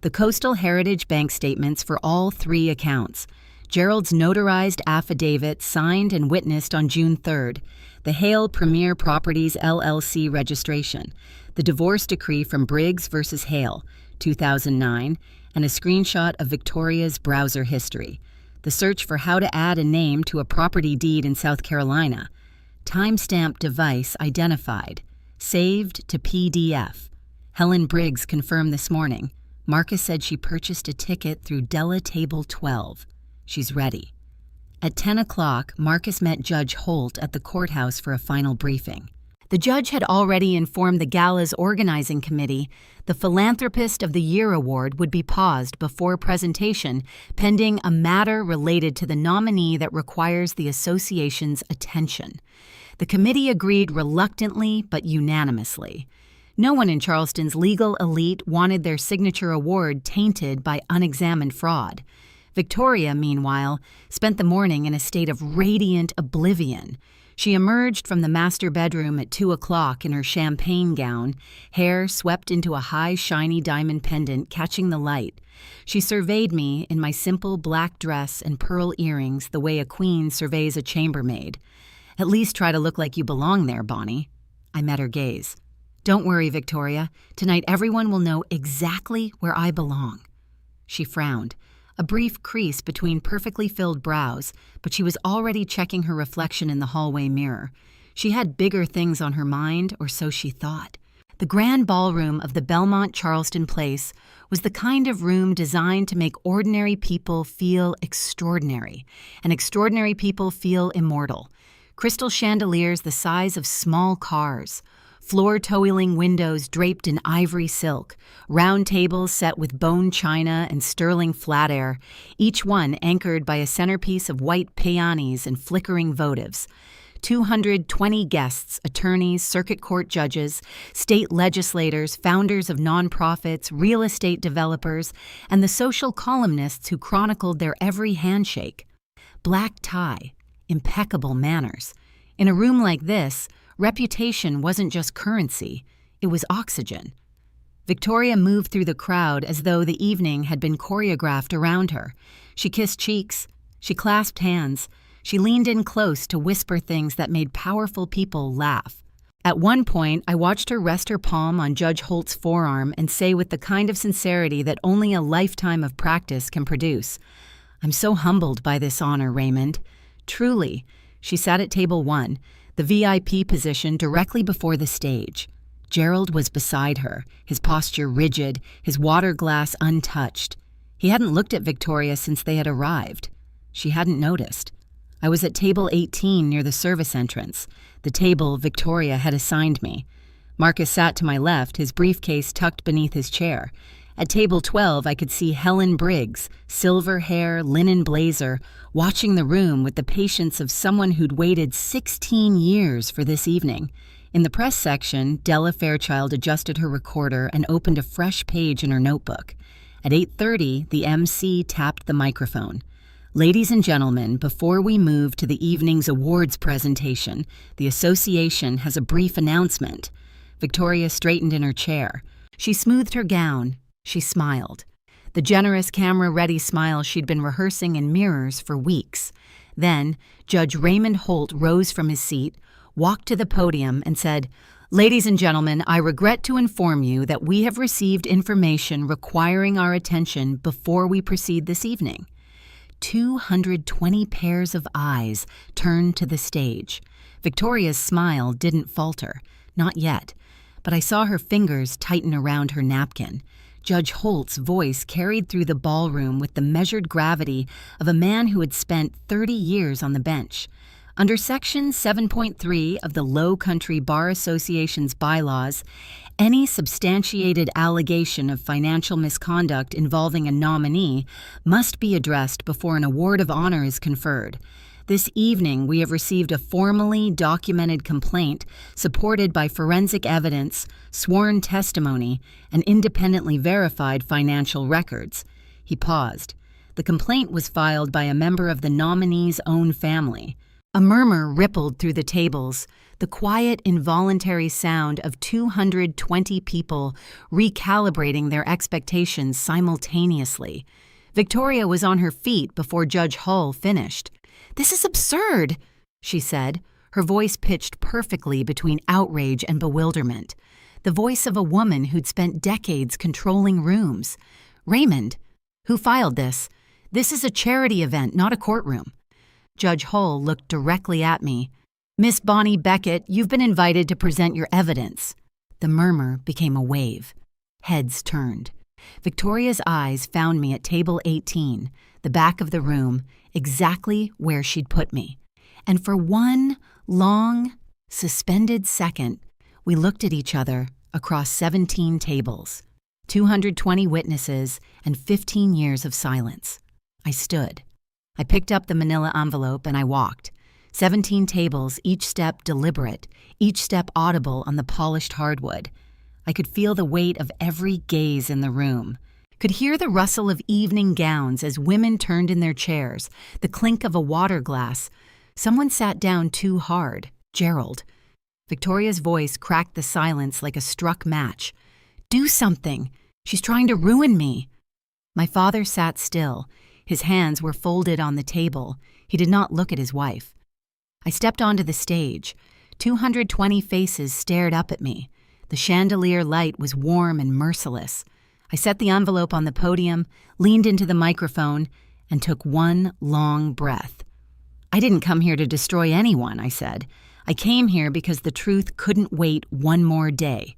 The Coastal Heritage bank statements for all 3 accounts. Gerald's notarized affidavit signed and witnessed on June 3rd. The Hale Premier Properties LLC registration. The divorce decree from Briggs versus Hale, 2009, and a screenshot of Victoria's browser history. The search for how to add a name to a property deed in South Carolina. Timestamp device identified. Saved to PDF. Helen Briggs confirmed this morning. Marcus said she purchased a ticket through Della Table 12. She's ready. At 10 o'clock, Marcus met Judge Holt at the courthouse for a final briefing. The judge had already informed the gala's organizing committee the Philanthropist of the Year award would be paused before presentation pending a matter related to the nominee that requires the association's attention. The committee agreed reluctantly but unanimously. No one in Charleston's legal elite wanted their signature award tainted by unexamined fraud. Victoria, meanwhile, spent the morning in a state of radiant oblivion. She emerged from the master bedroom at 2 o'clock in her champagne gown, hair swept into a high, shiny diamond pendant catching the light. She surveyed me in my simple black dress and pearl earrings the way a queen surveys a chambermaid. "At least try to look like you belong there, Bonnie." I met her gaze. "Don't worry, Victoria. Tonight everyone will know exactly where I belong." She frowned. A brief crease between perfectly filled brows, but she was already checking her reflection in the hallway mirror. She had bigger things on her mind, or so she thought. The grand ballroom of the Belmont Charleston Place was the kind of room designed to make ordinary people feel extraordinary, and extraordinary people feel immortal. Crystal chandeliers the size of small cars, floor-toiling windows draped in ivory silk, round tables set with bone china and sterling flat-air, each one anchored by a centerpiece of white peonies and flickering votives. 220 guests, attorneys, circuit court judges, state legislators, founders of nonprofits, real estate developers, and the social columnists who chronicled their every handshake. Black tie, impeccable manners. In a room like this, reputation wasn't just currency, it was oxygen. Victoria moved through the crowd as though the evening had been choreographed around her. She kissed cheeks, she clasped hands, She leaned in close to whisper things that made powerful people laugh. At one point, I watched her rest her palm on Judge Holt's forearm and say with the kind of sincerity that only a lifetime of practice can produce, "I'm so humbled by this honor, Raymond." Truly. She sat at table 1, the VIP position directly before the stage. Gerald was beside her, his posture rigid, his water glass untouched. He hadn't looked at Victoria since they had arrived. She hadn't noticed. I was at table 18 near the service entrance, the table Victoria had assigned me. Marcus sat to my left, his briefcase tucked beneath his chair. At table 12, I could see Helen Briggs, silver hair, linen blazer, watching the room with the patience of someone who'd waited 16 years for this evening. In the press section, Della Fairchild adjusted her recorder and opened a fresh page in her notebook. At 8:30, the MC tapped the microphone. "Ladies and gentlemen, before we move to the evening's awards presentation, the association has a brief announcement." Victoria straightened in her chair. She smoothed her gown. She smiled. The generous camera-ready smile she'd been rehearsing in mirrors for weeks. Then, Judge Raymond Holt rose from his seat, walked to the podium, and said, "Ladies and gentlemen, I regret to inform you that we have received information requiring our attention before we proceed this evening." 220 pairs of eyes turned to the stage. Victoria's smile didn't falter, not yet, but I saw her fingers tighten around her napkin. Judge Holt's voice carried through the ballroom with the measured gravity of a man who had spent 30 years on the bench. Under Section 7.3 of the Low Country Bar Association's bylaws, any substantiated allegation of financial misconduct involving a nominee must be addressed before an award of honor is conferred. This evening, we have received a formally documented complaint supported by forensic evidence, sworn testimony, and independently verified financial records. He paused. The complaint was filed by a member of the nominee's own family. A murmur rippled through the tables, the quiet, involuntary sound of 220 people recalibrating their expectations simultaneously. Victoria was on her feet before Judge Hull finished. "This is absurd," she said, her voice pitched perfectly between outrage and bewilderment. The voice of a woman who'd spent decades controlling rooms. "Raymond, who filed this? This is a charity event, not a courtroom." Judge Hull looked directly at me. "Miss Bonnie Beckett, you've been invited to present your evidence." The murmur became a wave. Heads turned. Victoria's eyes found me at table 18, the back of the room, exactly where she'd put me. And for one long, suspended second, we looked at each other across 17 tables, 220 witnesses, and 15 years of silence. I stood. I picked up the manila envelope and I walked. 17 tables, each step deliberate, each step audible on the polished hardwood. I could feel the weight of every gaze in the room. Could hear the rustle of evening gowns as women turned in their chairs, the clink of a water glass. Someone sat down too hard. Gerald. Victoria's voice cracked the silence like a struck match. "Do something! She's trying to ruin me!" My father sat still. His hands were folded on the table. He did not look at his wife. I stepped onto the stage. 220 faces stared up at me. The chandelier light was warm and merciless. I set the envelope on the podium, leaned into the microphone, and took one long breath. "I didn't come here to destroy anyone," I said. "I came here because the truth couldn't wait one more day."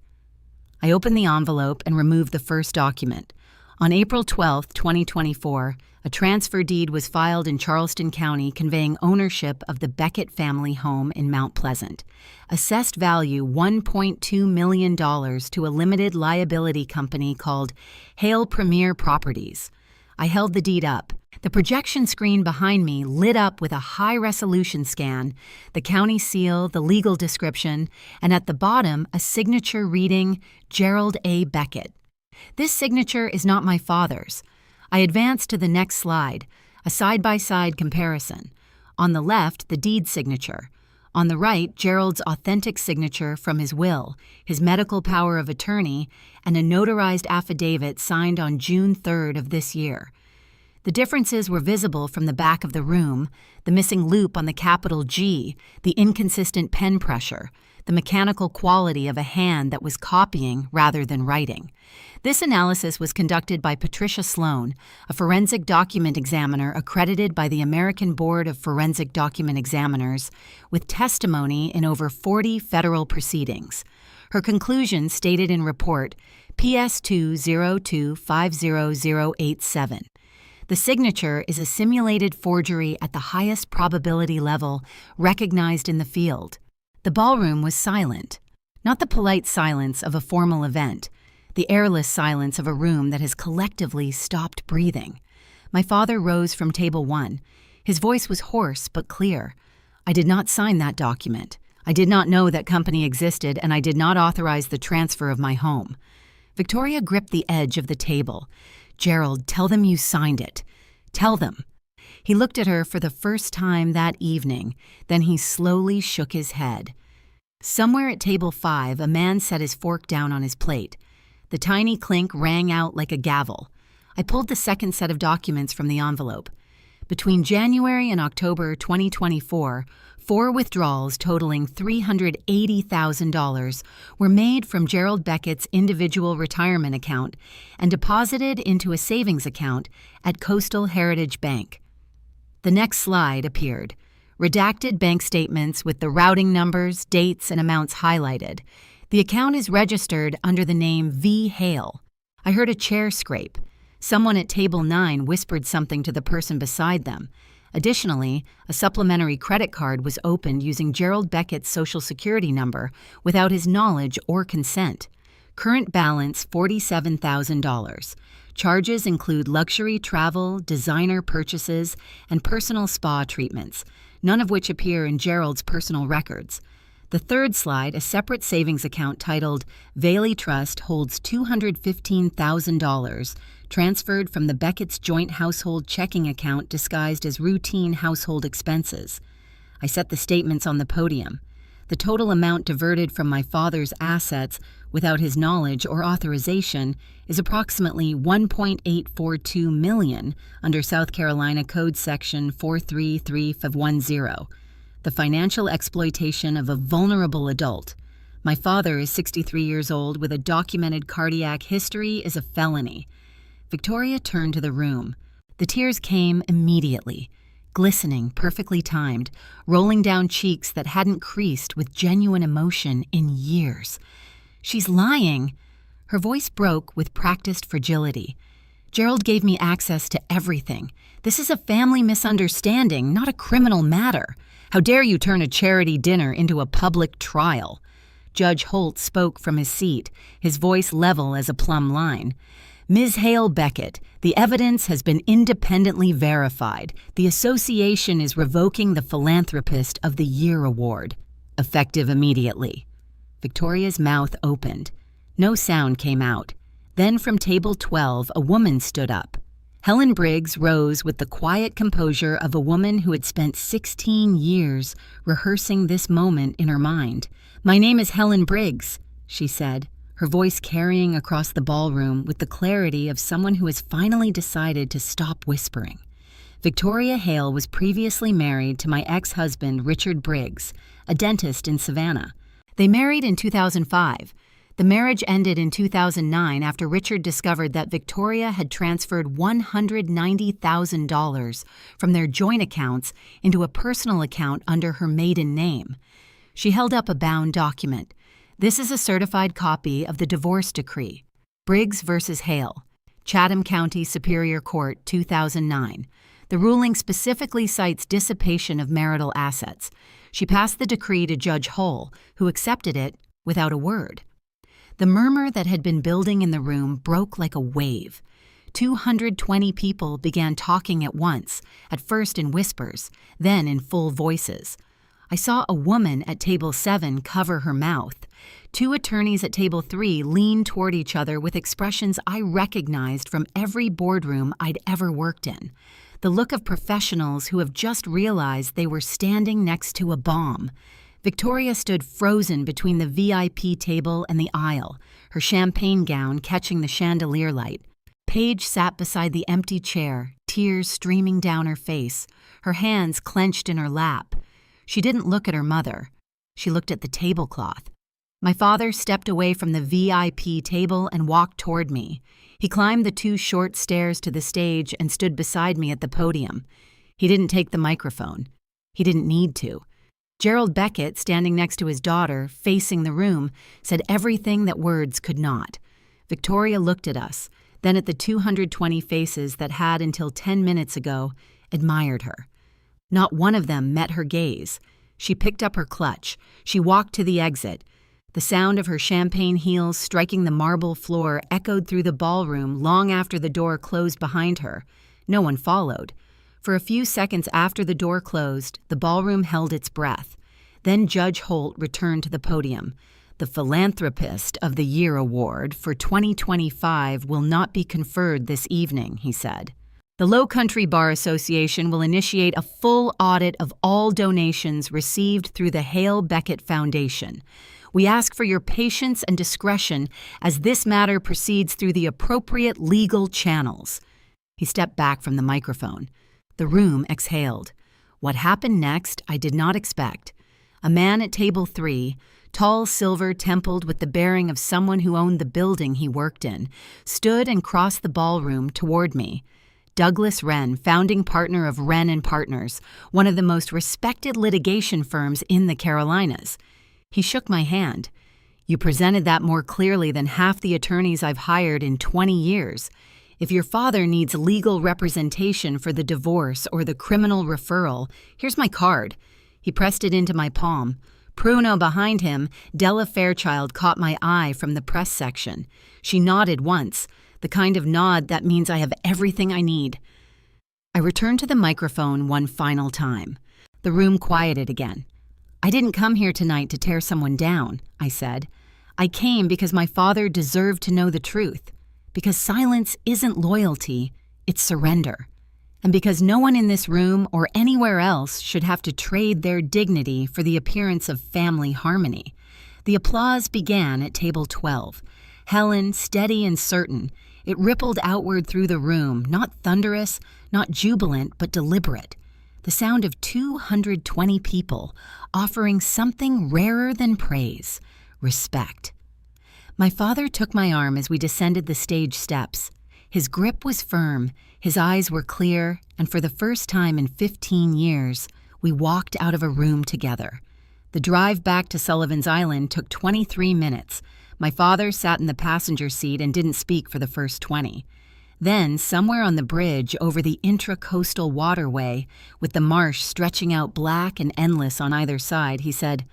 I opened the envelope and removed the first document. On April 12, 2024, a transfer deed was filed in Charleston County conveying ownership of the Beckett family home in Mount Pleasant. Assessed value $1.2 million to a limited liability company called Hale Premier Properties. I held the deed up. The projection screen behind me lit up with a high-resolution scan, the county seal, the legal description, and at the bottom a signature reading, Gerald A. Beckett. This signature is not my father's. I advanced to the next slide, a side-by-side comparison. On the left, the deed signature. On the right, Gerald's authentic signature from his will, his medical power of attorney, and a notarized affidavit signed on June 3rd of this year. The differences were visible from the back of the room: the missing loop on the capital G, the inconsistent pen pressure, the mechanical quality of a hand that was copying rather than writing. This analysis was conducted by Patricia Sloan, a forensic document examiner accredited by the American Board of Forensic Document Examiners, with testimony in over 40 federal proceedings. Her conclusions stated in report PS2025087. The signature is a simulated forgery at the highest probability level recognized in the field. The ballroom was silent, not the polite silence of a formal event, the airless silence of a room that has collectively stopped breathing. My father rose from table 1. His voice was hoarse but clear. I did not sign that document. I did not know that company existed, and I did not authorize the transfer of my home. Victoria gripped the edge of the table. Gerald, tell them you signed it. Tell them. He looked at her for the first time that evening, then he slowly shook his head. Somewhere at table 5, a man set his fork down on his plate. The tiny clink rang out like a gavel. I pulled the second set of documents from the envelope. Between January and October 2024, 4 withdrawals totaling $380,000 were made from Gerald Beckett's individual retirement account and deposited into a savings account at Coastal Heritage Bank. The next slide appeared. Redacted bank statements with the routing numbers, dates, and amounts highlighted. The account is registered under the name V. Hale. I heard a chair scrape. Someone at table 9 whispered something to the person beside them. Additionally, a supplementary credit card was opened using Gerald Beckett's Social Security number without his knowledge or consent. Current balance $47,000. Charges include luxury travel, designer purchases, and personal spa treatments, none of which appear in Gerald's personal records. The third slide, a separate savings account titled Valey Trust, holds $215,000 transferred from the Beckett's joint household checking account disguised as routine household expenses. I set the statements on the podium. The total amount diverted from my father's assets without his knowledge or authorization is approximately $1.842 million under South Carolina Code Section 433-10. The financial exploitation of a vulnerable adult. My father is 63 years old with a documented cardiac history is a felony. Victoria turned to the room. The tears came immediately, glistening, perfectly timed, rolling down cheeks that hadn't creased with genuine emotion in years. She's lying. Her voice broke with practiced fragility. Gerald gave me access to everything. This is a family misunderstanding, not a criminal matter. How dare you turn a charity dinner into a public trial? Judge Holt spoke from his seat, his voice level as a plumb line. Ms. Hale Beckett, the evidence has been independently verified. The association is revoking the Philanthropist of the Year award, effective immediately. Victoria's mouth opened. No sound came out. Then from table 12, a woman stood up. Helen Briggs rose with the quiet composure of a woman who had spent 16 years rehearsing this moment in her mind. "My name is Helen Briggs," she said, her voice carrying across the ballroom with the clarity of someone who has finally decided to stop whispering. Victoria Hale was previously married to my ex-husband, Richard Briggs, a dentist in Savannah. They married in 2005. The marriage ended in 2009 after Richard discovered that Victoria had transferred $190,000 from their joint accounts into a personal account under her maiden name. She held up a bound document. This is a certified copy of the divorce decree. Briggs versus Hale, Chatham County Superior Court, 2009. The ruling specifically cites dissipation of marital assets. She passed the decree to Judge Hull, who accepted it without a word. The murmur that had been building in the room broke like a wave. 220 people began talking at once, at first in whispers, then in full voices. I saw a woman at table 7 cover her mouth. 2 attorneys at table 3 leaned toward each other with expressions I recognized from every boardroom I'd ever worked in. The look of professionals who have just realized they were standing next to a bomb. Victoria stood frozen between the VIP table and the aisle, her champagne gown catching the chandelier light. Paige sat beside the empty chair, tears streaming down her face, her hands clenched in her lap. She didn't look at her mother. She looked at the tablecloth. My father stepped away from the VIP table and walked toward me. He climbed the 2 short stairs to the stage and stood beside me at the podium. He didn't take the microphone. He didn't need to. Gerald Beckett, standing next to his daughter, facing the room, said everything that words could not. Victoria looked at us, then at the 220 faces that had, until 10 minutes ago, admired her. Not one of them met her gaze. She picked up her clutch. She walked to the exit. The sound of her champagne heels striking the marble floor echoed through the ballroom long after the door closed behind her. No one followed. For a few seconds after the door closed, the ballroom held its breath. Then Judge Holt returned to the podium. The Philanthropist of the Year award for 2025 will not be conferred this evening, he said. The Low Country Bar Association will initiate a full audit of all donations received through the Hale Beckett Foundation. We ask for your patience and discretion as this matter proceeds through the appropriate legal channels. He stepped back from the microphone. The room exhaled. What happened next, I did not expect. A man at table 3, tall, silver-templed with the bearing of someone who owned the building he worked in, stood and crossed the ballroom toward me. Douglas Wren, founding partner of Wren & Partners, one of the most respected litigation firms in the Carolinas. He shook my hand. You presented that more clearly than half the attorneys I've hired in 20 years. If your father needs legal representation for the divorce or the criminal referral, here's my card. He pressed it into my palm. Pruno behind him, Della Fairchild caught my eye from the press section. She nodded once, the kind of nod that means I have everything I need. I returned to the microphone one final time. The room quieted again. I didn't come here tonight to tear someone down, I said. I came because my father deserved to know the truth. Because silence isn't loyalty, it's surrender. And because no one in this room or anywhere else should have to trade their dignity for the appearance of family harmony. The applause began at table 12. Helen, steady and certain, it rippled outward through the room, not thunderous, not jubilant, but deliberate. The sound of 220 people offering something rarer than praise, respect. My father took my arm as we descended the stage steps. His grip was firm, his eyes were clear, and for the first time in 15 years, we walked out of a room together. The drive back to Sullivan's Island took 23 minutes. My father sat in the passenger seat and didn't speak for the first 20. Then, somewhere on the bridge over the intracoastal waterway, with the marsh stretching out black and endless on either side, he said,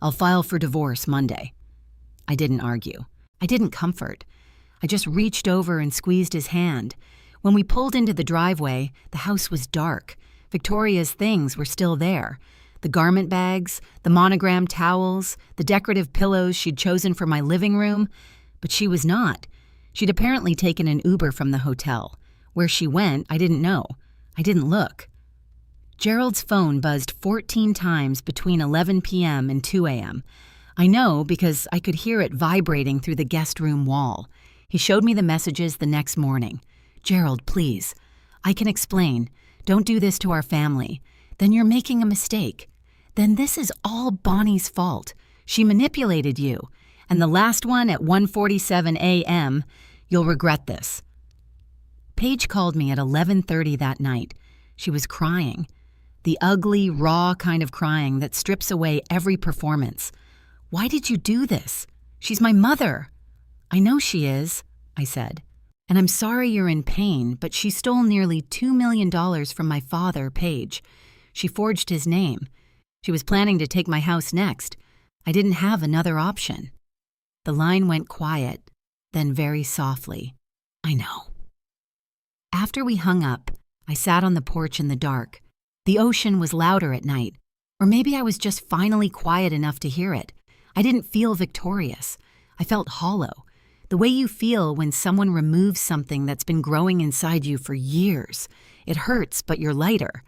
"I'll file for divorce Monday." I didn't argue. I didn't comfort. I just reached over and squeezed his hand. When we pulled into the driveway, the house was dark. Victoria's things were still there. The garment bags, the monogrammed towels, the decorative pillows she'd chosen for my living room. But she was not. She'd apparently taken an Uber from the hotel. Where she went, I didn't know. I didn't look. Gerald's phone buzzed 14 times between 11 p.m. and 2 a.m. I know because I could hear it vibrating through the guest room wall. He showed me the messages the next morning. "Gerald, please. I can explain. Don't do this to our family. Then you're making a mistake. Then this is all Bonnie's fault. She manipulated you. And the last one at 1:47 a.m., you'll regret this." Paige called me at 11:30 that night. She was crying. The ugly, raw kind of crying that strips away every performance. "Why did you do this? She's my mother." "I know she is," I said. "And I'm sorry you're in pain, but she stole nearly $2 million from my father, Paige. She forged his name. She was planning to take my house next. I didn't have another option." The line went quiet, then very softly, "I know." After we hung up, I sat on the porch in the dark. The ocean was louder at night, or maybe I was just finally quiet enough to hear it. I didn't feel victorious. I felt hollow, the way you feel when someone removes something that's been growing inside you for years. It hurts, but you're lighter.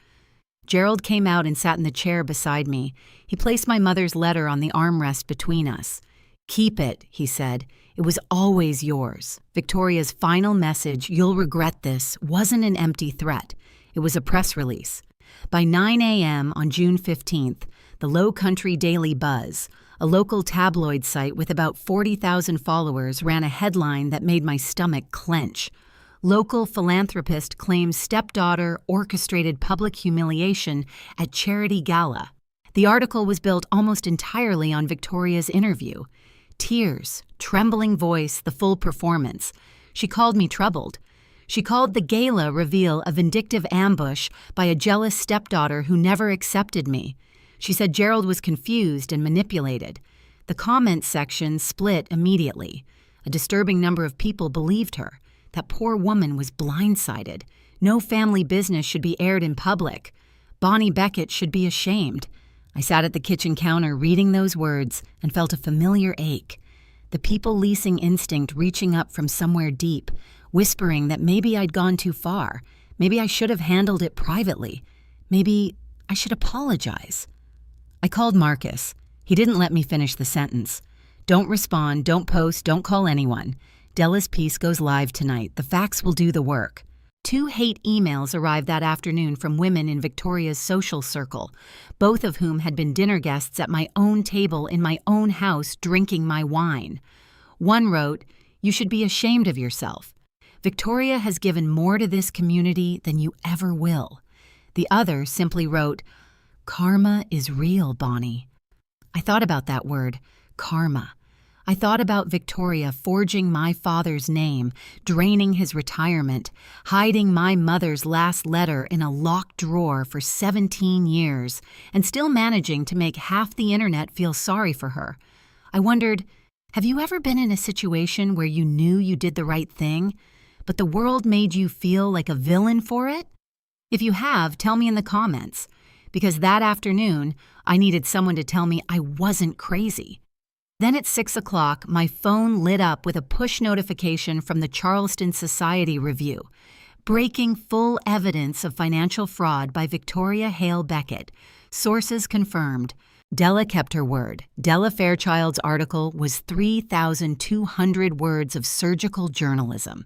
Gerald came out and sat in the chair beside me. He placed my mother's letter on the armrest between us. "Keep it," he said. "It was always yours." Victoria's final message, "You'll regret this," wasn't an empty threat. It was a press release. By 9 a.m. on June 15th, the Low Country Daily Buzz, a local tabloid site with about 40,000 followers, ran a headline that made my stomach clench. Local philanthropist claims stepdaughter orchestrated public humiliation at charity gala. The article was built almost entirely on Victoria's interview. Tears, trembling voice, the full performance. She called me troubled. She called the gala reveal a vindictive ambush by a jealous stepdaughter who never accepted me. She said Gerald was confused and manipulated. The comments section split immediately. A disturbing number of people believed her. That poor woman was blindsided. No family business should be aired in public. Bonnie Beckett should be ashamed. I sat at the kitchen counter reading those words and felt a familiar ache. The people-leasing instinct reaching up from somewhere deep, whispering that maybe I'd gone too far. Maybe I should have handled it privately. Maybe I should apologize. I called Marcus. He didn't let me finish the sentence. Don't respond, don't post, don't call anyone. Della's piece goes live tonight. The facts will do the work. 2 hate emails arrived that afternoon from women in Victoria's social circle, both of whom had been dinner guests at my own table in my own house drinking my wine. One wrote, "You should be ashamed of yourself. Victoria has given more to this community than you ever will." The other simply wrote, "Karma is real, Bonnie." I thought about that word, karma. I thought about Victoria forging my father's name, draining his retirement, hiding my mother's last letter in a locked drawer for 17 years, and still managing to make half the internet feel sorry for her. I wondered, have you ever been in a situation where you knew you did the right thing, but the world made you feel like a villain for it? If you have, tell me in the comments, because that afternoon, I needed someone to tell me I wasn't crazy. Then at 6 o'clock, my phone lit up with a push notification from the Charleston Society Review. Breaking full evidence of financial fraud by Victoria Hale Beckett. Sources confirmed. Della kept her word. Della Fairchild's article was 3,200 words of surgical journalism.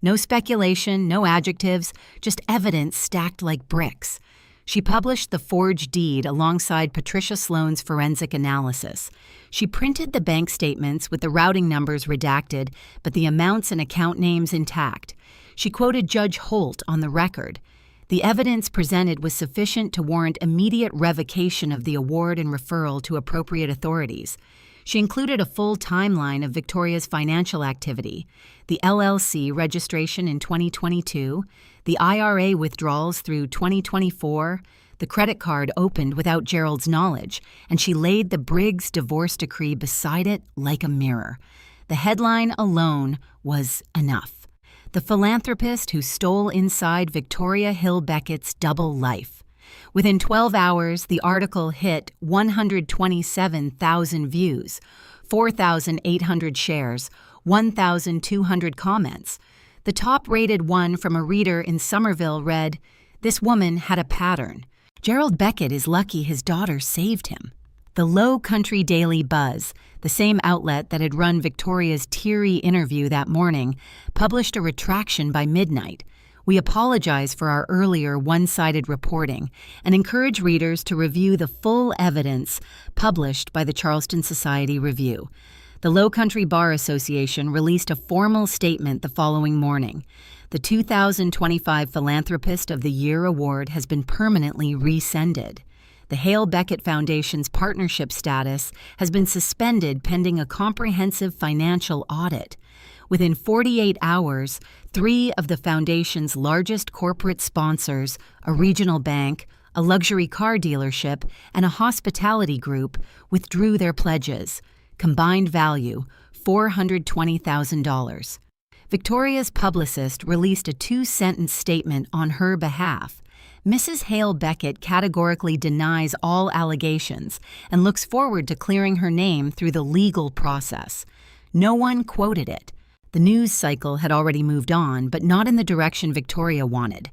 No speculation, no adjectives, just evidence stacked like bricks. She published the forged deed alongside Patricia Sloan's forensic analysis. She printed the bank statements with the routing numbers redacted, but the amounts and account names intact. She quoted Judge Holt on the record. The evidence presented was sufficient to warrant immediate revocation of the award and referral to appropriate authorities. She included a full timeline of Victoria's financial activity, the LLC registration in 2022, the IRA withdrawals through 2024, the credit card opened without Gerald's knowledge, and she laid the Briggs divorce decree beside it like a mirror. The headline alone was enough. The philanthropist who stole inside Victoria Hill Beckett's double life. Within 12 hours, the article hit 127,000 views, 4,800 shares, 1,200 comments. The top-rated one from a reader in Somerville read, "This woman had a pattern. Gerald Beckett is lucky his daughter saved him." The Low Country Daily Buzz, the same outlet that had run Victoria's teary interview that morning, published a retraction by midnight. We apologize for our earlier one-sided reporting and encourage readers to review the full evidence published by the Charleston Society Review. The Low Country Bar Association released a formal statement the following morning. The 2025 Philanthropist of the Year award has been permanently rescinded. The Hale Beckett Foundation's partnership status has been suspended pending a comprehensive financial audit. Within 48 hours, 3 of the foundation's largest corporate sponsors, a regional bank, a luxury car dealership, and a hospitality group, withdrew their pledges. Combined value, $420,000. Victoria's publicist released a 2-sentence statement on her behalf. Mrs. Hale Beckett categorically denies all allegations and looks forward to clearing her name through the legal process. No one quoted it. The news cycle had already moved on, but not in the direction Victoria wanted.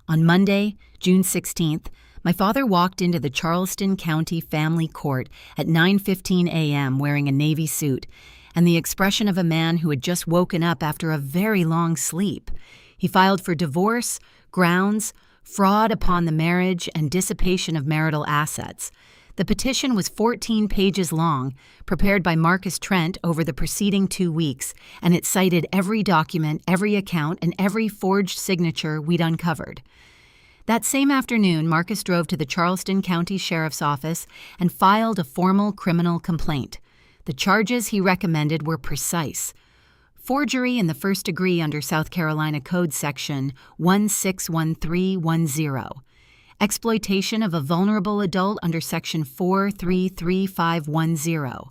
On Monday, June 16th, my father walked into the Charleston County Family Court at 9:15 a.m. wearing a navy suit and the expression of a man who had just woken up after a very long sleep. He filed for divorce, grounds, Fraud upon the marriage and dissipation of marital assets. The petition was 14 pages long, prepared by Marcus Trent over the preceding 2 weeks, and it cited every document, every account, and every forged signature we'd uncovered. That same afternoon, Marcus drove to the Charleston County Sheriff's Office and filed a formal criminal complaint. The charges he recommended were precise. Forgery in the first degree under South Carolina Code Section 161310. Exploitation of a vulnerable adult under Section 433510.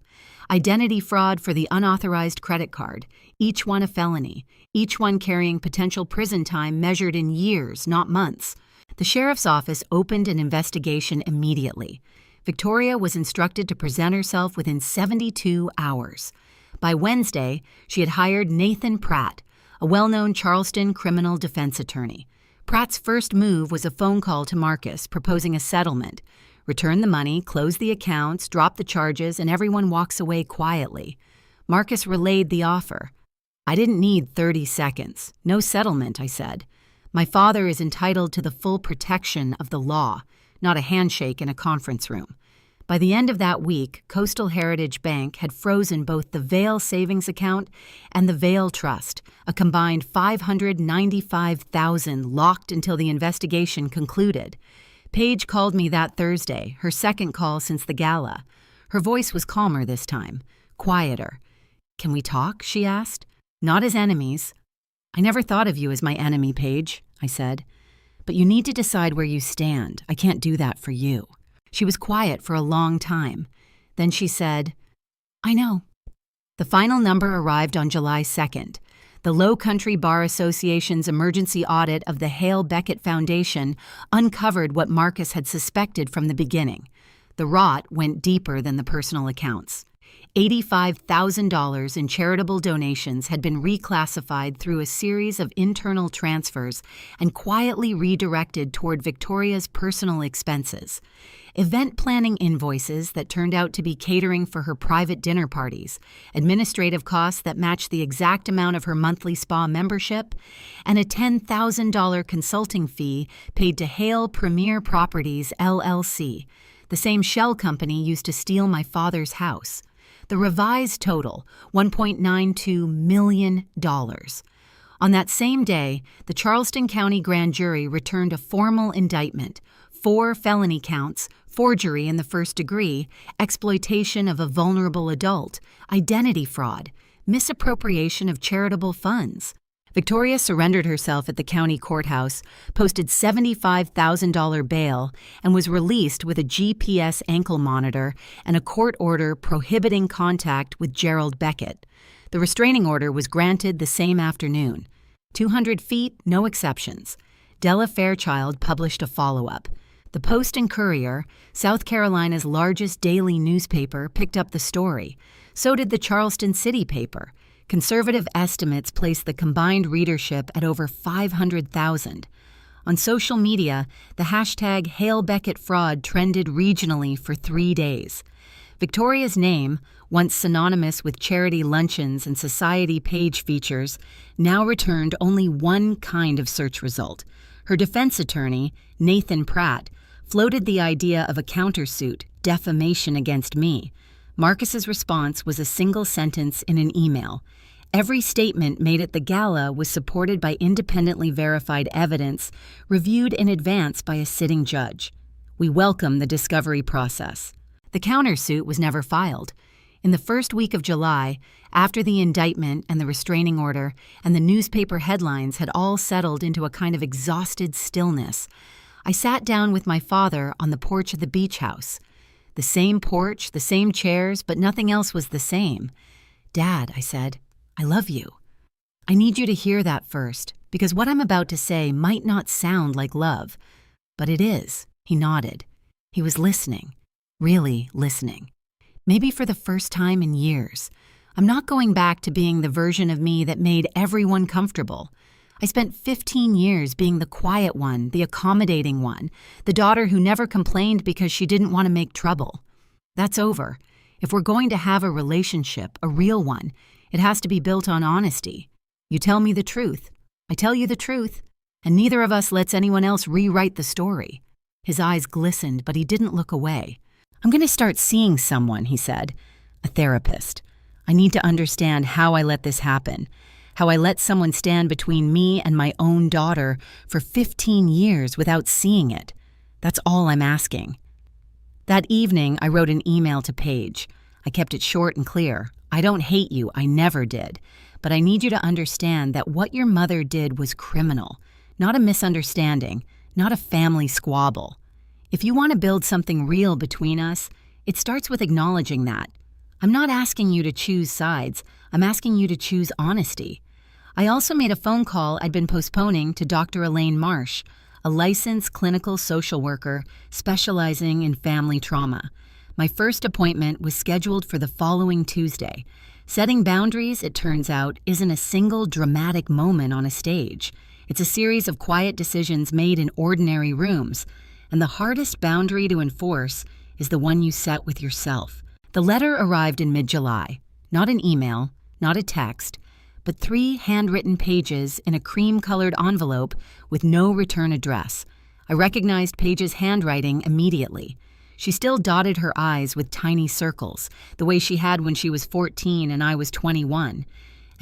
Identity fraud for the unauthorized credit card, each one a felony, each one carrying potential prison time measured in years, not months. The sheriff's office opened an investigation immediately. Victoria was instructed to present herself within 72 hours. By Wednesday, she had hired Nathan Pratt, a well-known Charleston criminal defense attorney. Pratt's first move was a phone call to Marcus proposing a settlement. Return the money, close the accounts, drop the charges, and everyone walks away quietly. Marcus relayed the offer. I didn't need 30 seconds. No settlement, I said. My father is entitled to the full protection of the law, not a handshake in a conference room. By the end of that week, Coastal Heritage Bank had frozen both the Vail Savings Account and the Vail Trust, a combined $595,000 locked until the investigation concluded. Paige called me that Thursday, her second call since the gala. Her voice was calmer this time, quieter. Can we talk? She asked. Not as enemies. I never thought of you as my enemy, Paige, I said. But you need to decide where you stand. I can't do that for you. She was quiet for a long time. Then she said, I know. The final number arrived on July 2nd. The Low Country Bar Association's emergency audit of the Hale Beckett Foundation uncovered what Marcus had suspected from the beginning. The rot went deeper than the personal accounts. $85,000 in charitable donations had been reclassified through a series of internal transfers and quietly redirected toward Victoria's personal expenses. Event planning invoices that turned out to be catering for her private dinner parties, administrative costs that matched the exact amount of her monthly spa membership, and a $10,000 consulting fee paid to Hale Premier Properties, LLC, the same shell company used to steal my father's house. The revised total, $1.92 million. On that same day, the Charleston County Grand Jury returned a formal indictment, 4 felony counts, forgery in the first degree, exploitation of a vulnerable adult, identity fraud, misappropriation of charitable funds. Victoria surrendered herself at the county courthouse, posted $75,000 bail, and was released with a GPS ankle monitor and a court order prohibiting contact with Gerald Beckett. The restraining order was granted the same afternoon. 200 feet, no exceptions. Della Fairchild published a follow-up. The Post and Courier, South Carolina's largest daily newspaper, picked up the story. So did the Charleston City paper. Conservative estimates place the combined readership at over 500,000. On social media, the hashtag Hale Beckett fraud trended regionally for 3 days. Victoria's name, once synonymous with charity luncheons and society page features, now returned only one kind of search result. Her defense attorney, Nathan Pratt, floated the idea of a countersuit, defamation against me. Marcus's response was a single sentence in an email. Every statement made at the gala was supported by independently verified evidence reviewed in advance by a sitting judge. We welcome the discovery process. The countersuit was never filed. In the first week of July, after the indictment and the restraining order and the newspaper headlines had all settled into a kind of exhausted stillness, I sat down with my father on the porch of the beach house. The same porch, the same chairs, but nothing else was the same. Dad, I said, I love you. I need you to hear that first, because what I'm about to say might not sound like love, but it is. He nodded. He was listening, really listening. Maybe for the first time in years. I'm not going back to being the version of me that made everyone comfortable. I spent 15 years being the quiet one, the accommodating one, the daughter who never complained because she didn't want to make trouble. That's over. If we're going to have a relationship, a real one, it has to be built on honesty. You tell me the truth. I tell you the truth. And neither of us lets anyone else rewrite the story. His eyes glistened, but he didn't look away. I'm going to start seeing someone, he said. A therapist. I need to understand how I let this happen. How I let someone stand between me and my own daughter for 15 years without seeing it. That's all I'm asking. That evening, I wrote an email to Paige. I kept it short and clear. I don't hate you, I never did. But I need you to understand that what your mother did was criminal, not a misunderstanding, not a family squabble. If you want to build something real between us, it starts with acknowledging that. I'm not asking you to choose sides, I'm asking you to choose honesty. I also made a phone call I'd been postponing to Dr. Elaine Marsh, a licensed clinical social worker specializing in family trauma. My first appointment was scheduled for the following Tuesday. Setting boundaries, it turns out, isn't a single dramatic moment on a stage. It's a series of quiet decisions made in ordinary rooms, and the hardest boundary to enforce is the one you set with yourself. The letter arrived in mid-July. Not an email, not a text, but 3 handwritten pages in a cream-colored envelope with no return address. I recognized Paige's handwriting immediately. She still dotted her I's with tiny circles, the way she had when she was 14 and I was 21.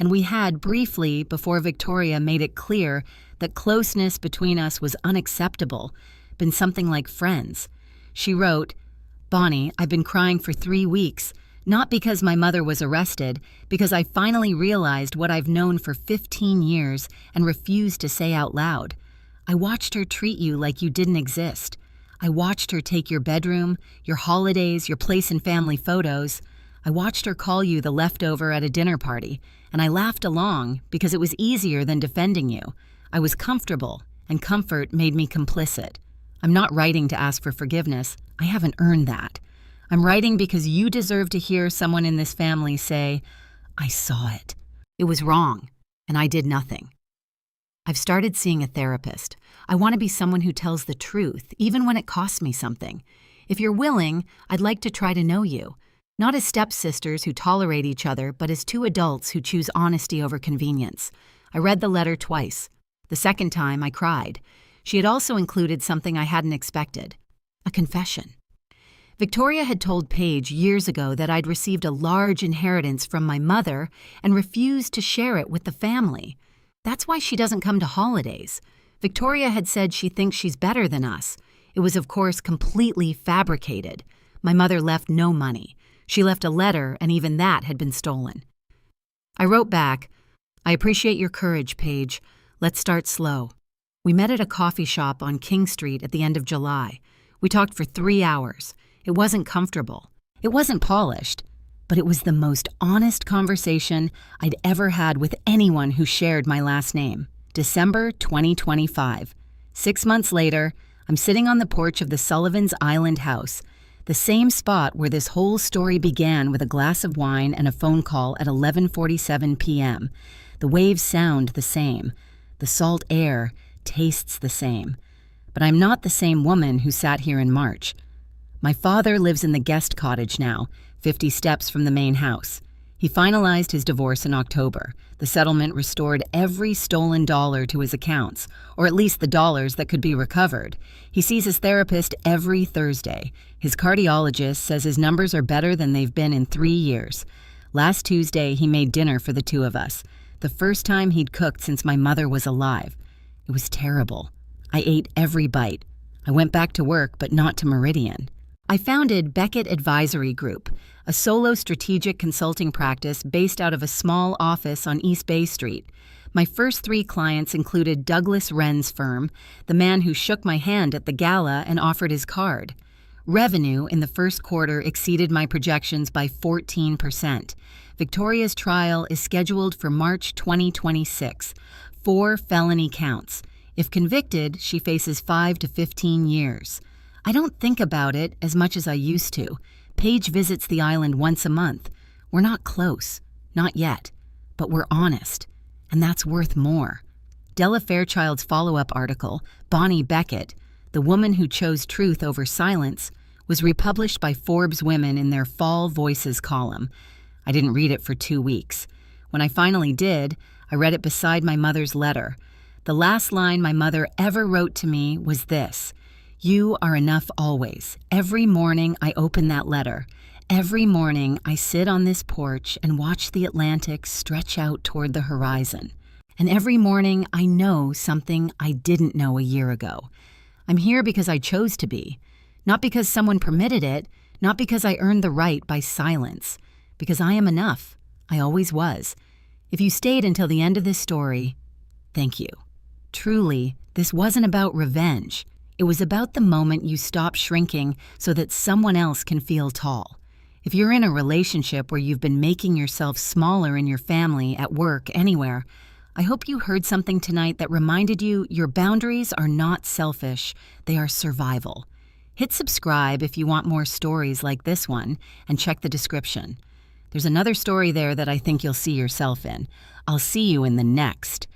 And we had, briefly, before Victoria made it clear that closeness between us was unacceptable, been something like friends. She wrote, "Bonnie, I've been crying for 3 weeks, not because my mother was arrested, because I finally realized what I've known for 15 years and refused to say out loud. I watched her treat you like you didn't exist. I watched her take your bedroom, your holidays, your place in family photos. I watched her call you the leftover at a dinner party, and I laughed along because it was easier than defending you. I was comfortable, and comfort made me complicit. I'm not writing to ask for forgiveness. I haven't earned that. I'm writing because you deserve to hear someone in this family say, 'I saw it. It was wrong, and I did nothing.' I've started seeing a therapist. I want to be someone who tells the truth, even when it costs me something. If you're willing, I'd like to try to know you. Not as stepsisters who tolerate each other, but as 2 adults who choose honesty over convenience." I read the letter twice. The second time, I cried. She had also included something I hadn't expected. A confession. Victoria had told Paige years ago that I'd received a large inheritance from my mother and refused to share it with the family. That's why she doesn't come to holidays. Victoria had said she thinks she's better than us. It was, of course, completely fabricated. My mother left no money. She left a letter, and even that had been stolen. I wrote back, "I appreciate your courage, Paige. Let's start slow." We met at a coffee shop on King Street at the end of July. We talked for 3 hours. It wasn't comfortable. It wasn't polished. But it was the most honest conversation I'd ever had with anyone who shared my last name. December 2025. 6 months later, I'm sitting on the porch of the Sullivan's Island house, the same spot where this whole story began, with a glass of wine and a phone call at 11:47 p.m. The waves sound the same. The salt air tastes the same. But I'm not the same woman who sat here in March. My father lives in the guest cottage now, 50 steps from the main house. He finalized his divorce in October. The settlement restored every stolen dollar to his accounts, or at least the dollars that could be recovered. He sees his therapist every Thursday. His cardiologist says his numbers are better than they've been in 3 years. Last Tuesday, he made dinner for the 2 of us, the first time he'd cooked since my mother was alive. It was terrible. I ate every bite. I went back to work, but not to Meridian. I founded Beckett Advisory Group, a solo strategic consulting practice based out of a small office on East Bay Street. My first 3 clients included Douglas Wren's firm, the man who shook my hand at the gala and offered his card. Revenue in the first quarter exceeded my projections by 14%. Victoria's trial is scheduled for March 2026. 4 felony counts. If convicted, she faces 5 to 15 years. I don't think about it as much as I used to. Paige visits the island once a month. We're not close, not yet, but we're honest, and that's worth more. Della Fairchild's follow-up article, Bonnie Beckett, the woman who chose truth over silence, was republished by Forbes Women in their Fall Voices column. I didn't read it for 2 weeks. When I finally did, I read it beside my mother's letter. The last line my mother ever wrote to me was this: "You are enough always." Every morning I open that letter. Every morning I sit on this porch and watch the Atlantic stretch out toward the horizon. And every morning I know something I didn't know a year ago. I'm here because I chose to be. Not because someone permitted it, not because I earned the right by silence. Because I am enough. I always was. If you stayed until the end of this story, thank you. Truly, this wasn't about revenge. It was about the moment you stop shrinking so that someone else can feel tall. If you're in a relationship where you've been making yourself smaller in your family, at work, anywhere, I hope you heard something tonight that reminded you your boundaries are not selfish, they are survival. Hit subscribe if you want more stories like this one, and check the description. There's another story there that I think you'll see yourself in. I'll see you in the next.